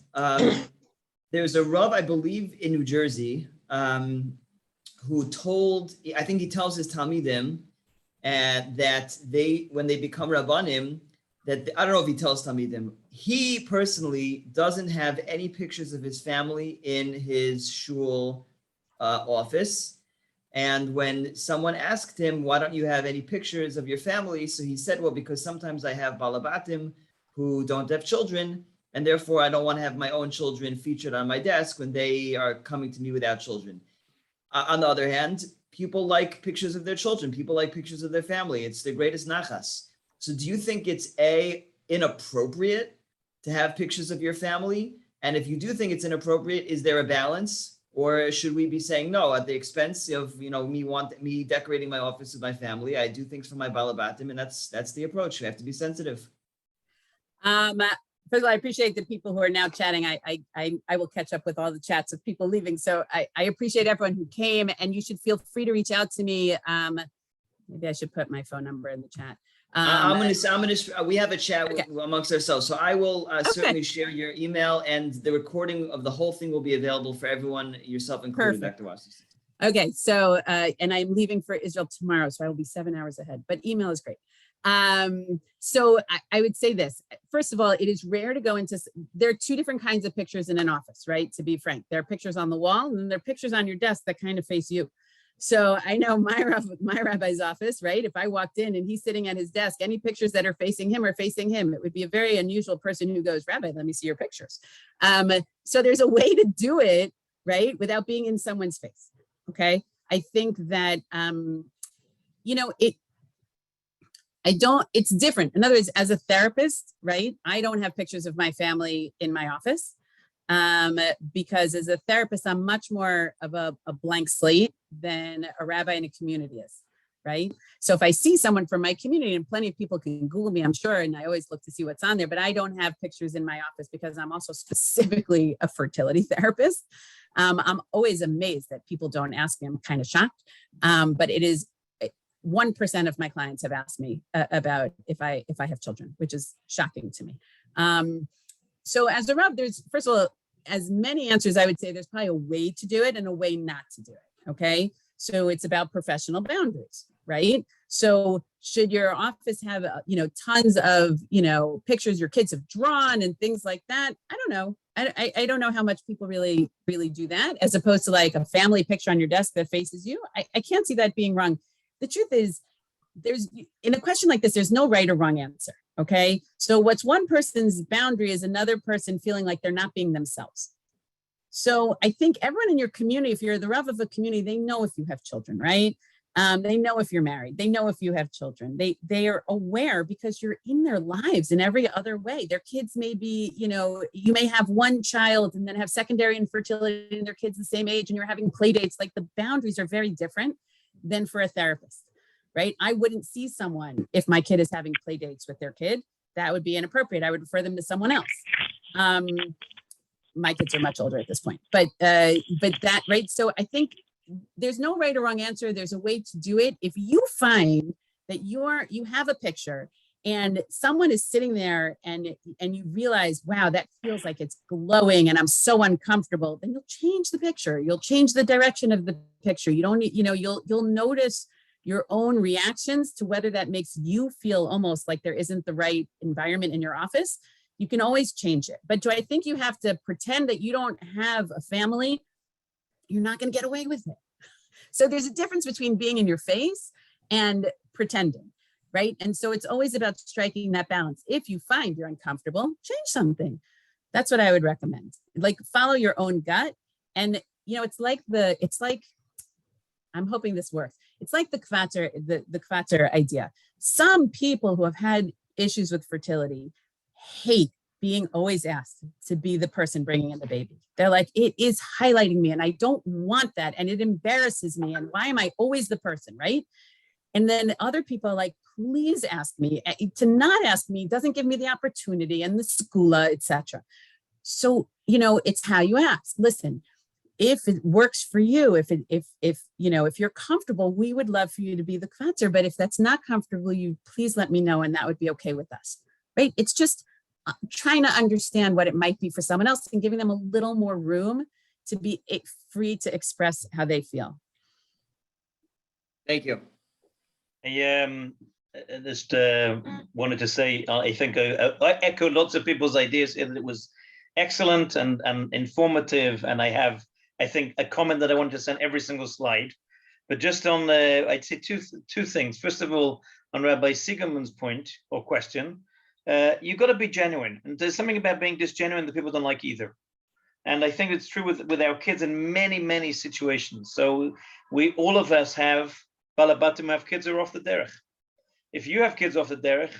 There's a Rav, I believe, in New Jersey, who told, I think he tells his Talmidim that when they become Rabbanim, that I don't know if he tells Talmidim, he personally doesn't have any pictures of his family in his shul office. And when someone asked him, why don't you have any pictures of your family? So he said, well, because sometimes I have balabatim who don't have children, and therefore I don't want to have my own children featured on my desk when they are coming to me without children. On the other hand, people like pictures of their children. People like pictures of their family. It's the greatest nachas. So do you think it's inappropriate to have pictures of your family? And if you do think it's inappropriate, is there a balance? Or should we be saying no, at the expense of me decorating my office with my family? I do things for my balabatim, and that's the approach. We have to be sensitive. First of all, I appreciate the people who are now chatting. I will catch up with all the chats of people leaving. So I appreciate everyone who came, and you should feel free to reach out to me. Maybe I should put my phone number in the chat. We have a chat amongst ourselves. So I will certainly share your email, and the recording of the whole thing will be available for everyone, yourself included, Dr. Wasserst. Okay, so, and I'm leaving for Israel tomorrow, so I will be 7 hours ahead, but email is great. So I would say this, first of all, it is rare to go into, there are two different kinds of pictures in an office, right? To be frank, there are pictures on the wall, and then there are pictures on your desk that kind of face you. So I know my rabbi's office, right? If I walked in and he's sitting at his desk, any pictures that are facing him are facing him. It would be a very unusual person who goes, Rabbi, let me see your pictures. So there's a way to do it, right? Without being in someone's face. Okay. I think that, it's different. In other words, as a therapist, right? I don't have pictures of my family in my office. Because as a therapist, I'm much more of a blank slate than a rabbi in a community is, right? So if I see someone from my community, and plenty of people can Google me, I'm sure, and I always look to see what's on there, but I don't have pictures in my office because I'm also specifically a fertility therapist. I'm always amazed that people don't ask me. I'm kind of shocked, but it is 1% of my clients have asked me about if I have children, which is shocking to me. So as a Rav, there's, first of all, as many answers, I would say there's probably a way to do it and a way not to do it, okay? So it's about professional boundaries, right? So should your office have, tons of, pictures your kids have drawn and things like that? I don't know. I don't know how much people really do that, as opposed to like a family picture on your desk that faces you. I can't see that being wrong. The truth is, in a question like this, there's no right or wrong answer. Okay. So what's one person's boundary is another person feeling like they're not being themselves. So I think everyone in your community, if you're the Rav of a community, they know if you have children, right? They know if you're married, they know if you have children, they are aware because you're in their lives in every other way. Their kids may be, you may have one child and then have secondary infertility and their kids the same age and you're having play dates. Like the boundaries are very different than for a therapist. Right? I wouldn't see someone if my kid is having play dates with their kid. That would be inappropriate. I would refer them to someone else. My kids are much older at this point, but that, right? So I think there's no right or wrong answer. There's a way to do it. If you find that you have a picture and someone is sitting there and you realize, wow, that feels like it's glowing and I'm so uncomfortable, then you'll change the picture. You'll change the direction of the picture. You don't need, you'll notice your own reactions to whether that makes you feel almost like there isn't the right environment in your office. You can always change it. But do I think you have to pretend that you don't have a family? You're not going to get away with it. So there's a difference between being in your face and pretending, right? And so it's always about striking that balance. If you find you're uncomfortable, change something. That's what I would recommend. Like, follow your own gut. And, it's like I'm hoping this works. It's like the Kvater idea. Some people who have had issues with fertility hate being always asked to be the person bringing in the baby. They're like, it is highlighting me and I don't want that. And it embarrasses me. And why am I always the person, right? And then other people are like, please ask me. To not ask me doesn't give me the opportunity and the skula, etc. So, it's how you ask. Listen, if it works for you, if you're comfortable, we would love for you to be the kvatzer. But if that's not comfortable, you please let me know, and that would be okay with us, right? It's just trying to understand what it might be for someone else and giving them a little more room to be free to express how they feel. Thank you. I just wanted to say, I think I echo lots of people's ideas. It was excellent and informative, and I think a comment that I wanted to send every single slide. But just on I'd say two things. First of all, on Rabbi Siegelman's point or question, you've got to be genuine, and there's something about being disgenuine that people don't like either. And I think it's true with our kids in many situations. So all of us have balabatim, have kids who are off the derech. If you have kids off the derech,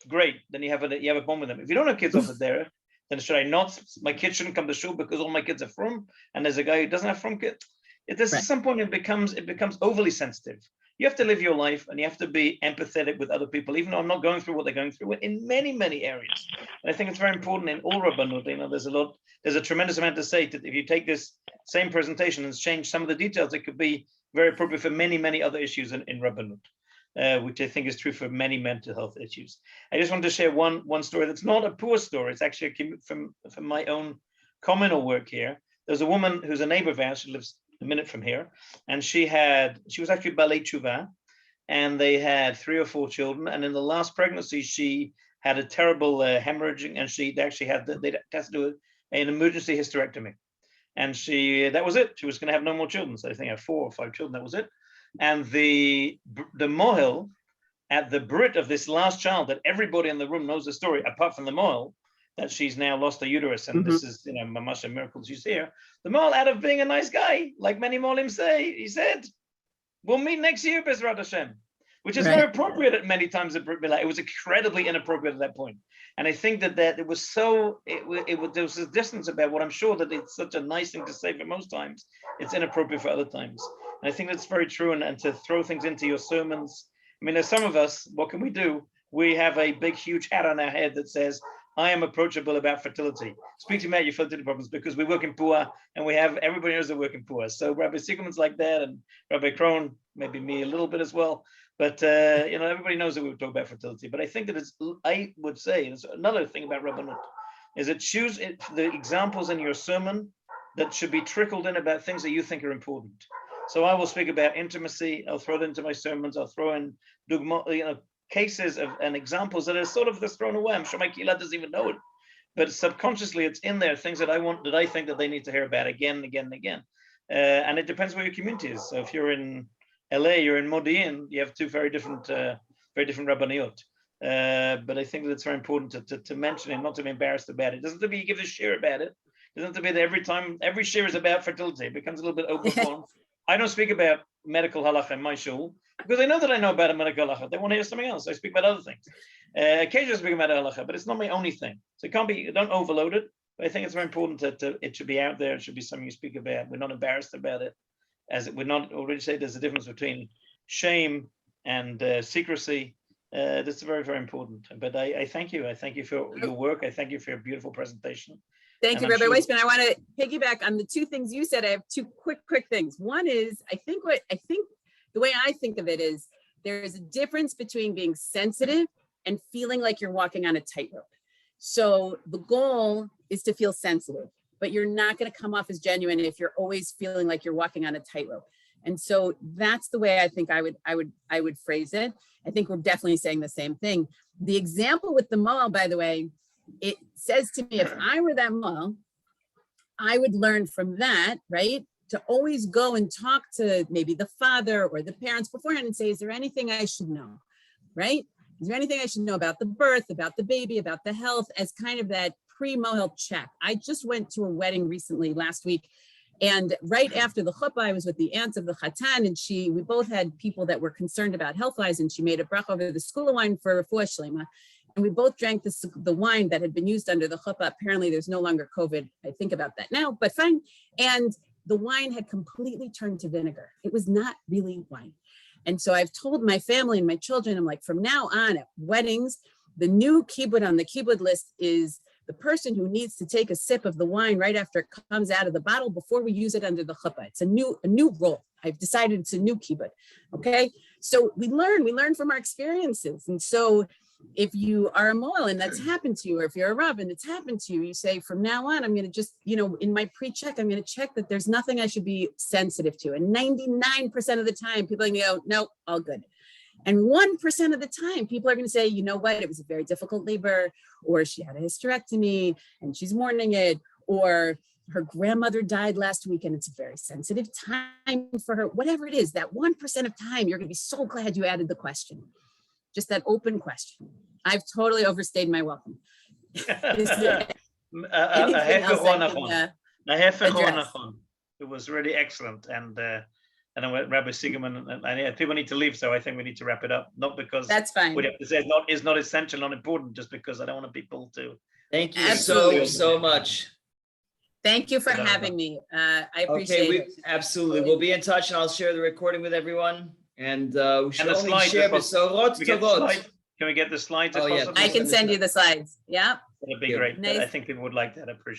great, then you have a bond with them. If you don't have kids off the derech, then should I not? My kids shouldn't come to shul because all my kids are from, and there's a guy who doesn't have from kids. There's at some point it becomes overly sensitive. You have to live your life and you have to be empathetic with other people, even though I'm not going through what they're going through in many areas. And I think it's very important in all Rabbanut. There's a tremendous amount to say that if you take this same presentation and change some of the details, it could be very appropriate for many other issues in Rabbanut, which I think is true for many mental health issues. I just want to share one story that's not a poor story. It's actually from my own communal work here. There's a woman who's a neighbor of ours. She lives a minute from here, and she was actually balei tshuva, and they had 3 or 4 children. And in the last pregnancy, she had a terrible hemorrhaging, and they had to do an emergency hysterectomy. And that was it. She was going to have no more children. So I think I had 4 or 5 children. That was it. And the mohel at the brit of this last child, that everybody in the room knows the story, apart from the mohel, that she's now lost her uterus, and this is, mamash a miracle she's here. The mohel, out of being a nice guy, like many mohelim say, he said, "We'll meet next year, Bezrat Hashem," which is very appropriate at many times at Brit Milah. It was incredibly inappropriate at that point. And I think that it was there was a distance about what I'm sure that it's such a nice thing to say for most times. It's inappropriate for other times. And I think that's very true. And to throw things into your sermons, I mean, there's some of us, what can we do? We have a big, huge hat on our head that says, I am approachable about fertility. Speak to me about your fertility problems, because we work in Pua and everybody knows they work in Pua. So Rabbi Siegelman's like that, and Rabbi Krohn, maybe me a little bit as well. But, everybody knows that we talk about fertility. But I think that I would say, and it's another thing about Rabbanut, is that choose the examples in your sermon that should be trickled in about things that you think are important. So I will speak about intimacy. I'll throw it into my sermons. I'll throw in cases and examples that are sort of just thrown away. I'm sure my kila doesn't even know it, but subconsciously it's in there, things that I think that they need to hear about again and again and again. And it depends where your community is. So if you're in LA, you're in Modi'in, you have 2 very different rabbaniot. But I think that it's very important to mention it, not to be embarrassed about it. It doesn't have to be you give a share about it. It doesn't have to be that every share is about fertility. It becomes a little bit overblown. I don't speak about medical halacha in my shul, because they know that I know about a medical halacha. They want to hear something else. I speak about other things. Occasionally I speak about halacha, but it's not my only thing. So don't overload it. But I think it's very important that it should be out there. It should be something you speak about. We're not embarrassed about it. We're not already say there's a difference between shame and secrecy. That's very, very important. But I thank you. I thank you for your work. I thank you for your beautiful presentation. Thank And you, I'm Rabbi sure- Weissman. I want to piggyback on the two things you said. I have two quick things. One is, I think the way I think of it is there is a difference between being sensitive and feeling like you're walking on a tightrope. So the goal is to feel sensitive, but you're not going to come off as genuine if you're always feeling like you're walking on a tightrope. And so that's the way I think I would phrase it. I think we're definitely saying the same thing. The example with the mall, by the way, it says to me, if I were that mall, I would learn from that, right? To always go and talk to maybe the father or the parents beforehand and say, is there anything I should know, right? Is there anything I should know about the birth, about the baby, about the health, as kind of that pre-Mo health check? I just went to a wedding recently last week, and right after the chuppah, I was with the aunt of the chatan, and we both had people that were concerned about health-wise, and she made a bracha over the skula wine for refuah shlema. And we both drank the wine that had been used under the chuppah. Apparently there's no longer COVID. I think about that now, but fine. And the wine had completely turned to vinegar. It was not really wine. And so I've told my family and my children, I'm like, from now on at weddings, the new kibbud on the kibbud list is the person who needs to take a sip of the wine right after it comes out of the bottle before we use it under the chuppah. It's a new rule. I've decided it's a new kibbud. Okay. So we learn from our experiences. And so if you are a moel and that's happened to you, or if you're a rav and it's happened to you, you say, from now on, I'm going to just, in my pre-check, I'm going to check that there's nothing I should be sensitive to. And 99% of the time, people are going to go, no, all good. And 1% of the time, people are going to say, you know what, it was a very difficult labor, or she had a hysterectomy and she's mourning it, or her grandmother died last week and it's a very sensitive time for her. Whatever it is, that 1% of time, you're going to be so glad you added the question. Just that open question. I've totally overstayed my welcome. Is there anything else I can address? It was really excellent. And I know Rabbi Siegerman and people need to leave, so I think we need to wrap it up. Not because that's fine. What you have to say is not essential, not important, just because I don't want people to. Thank you Absolutely. so much. Thank you for having me. I appreciate it. Absolutely. We'll be in touch, and I'll share the recording with everyone. And we should the only slides, share Can we get the slides? Oh, yeah. Possible? I can send you the slides. Yeah. That'd be great. Nice. I think people would like that. I appreciate it.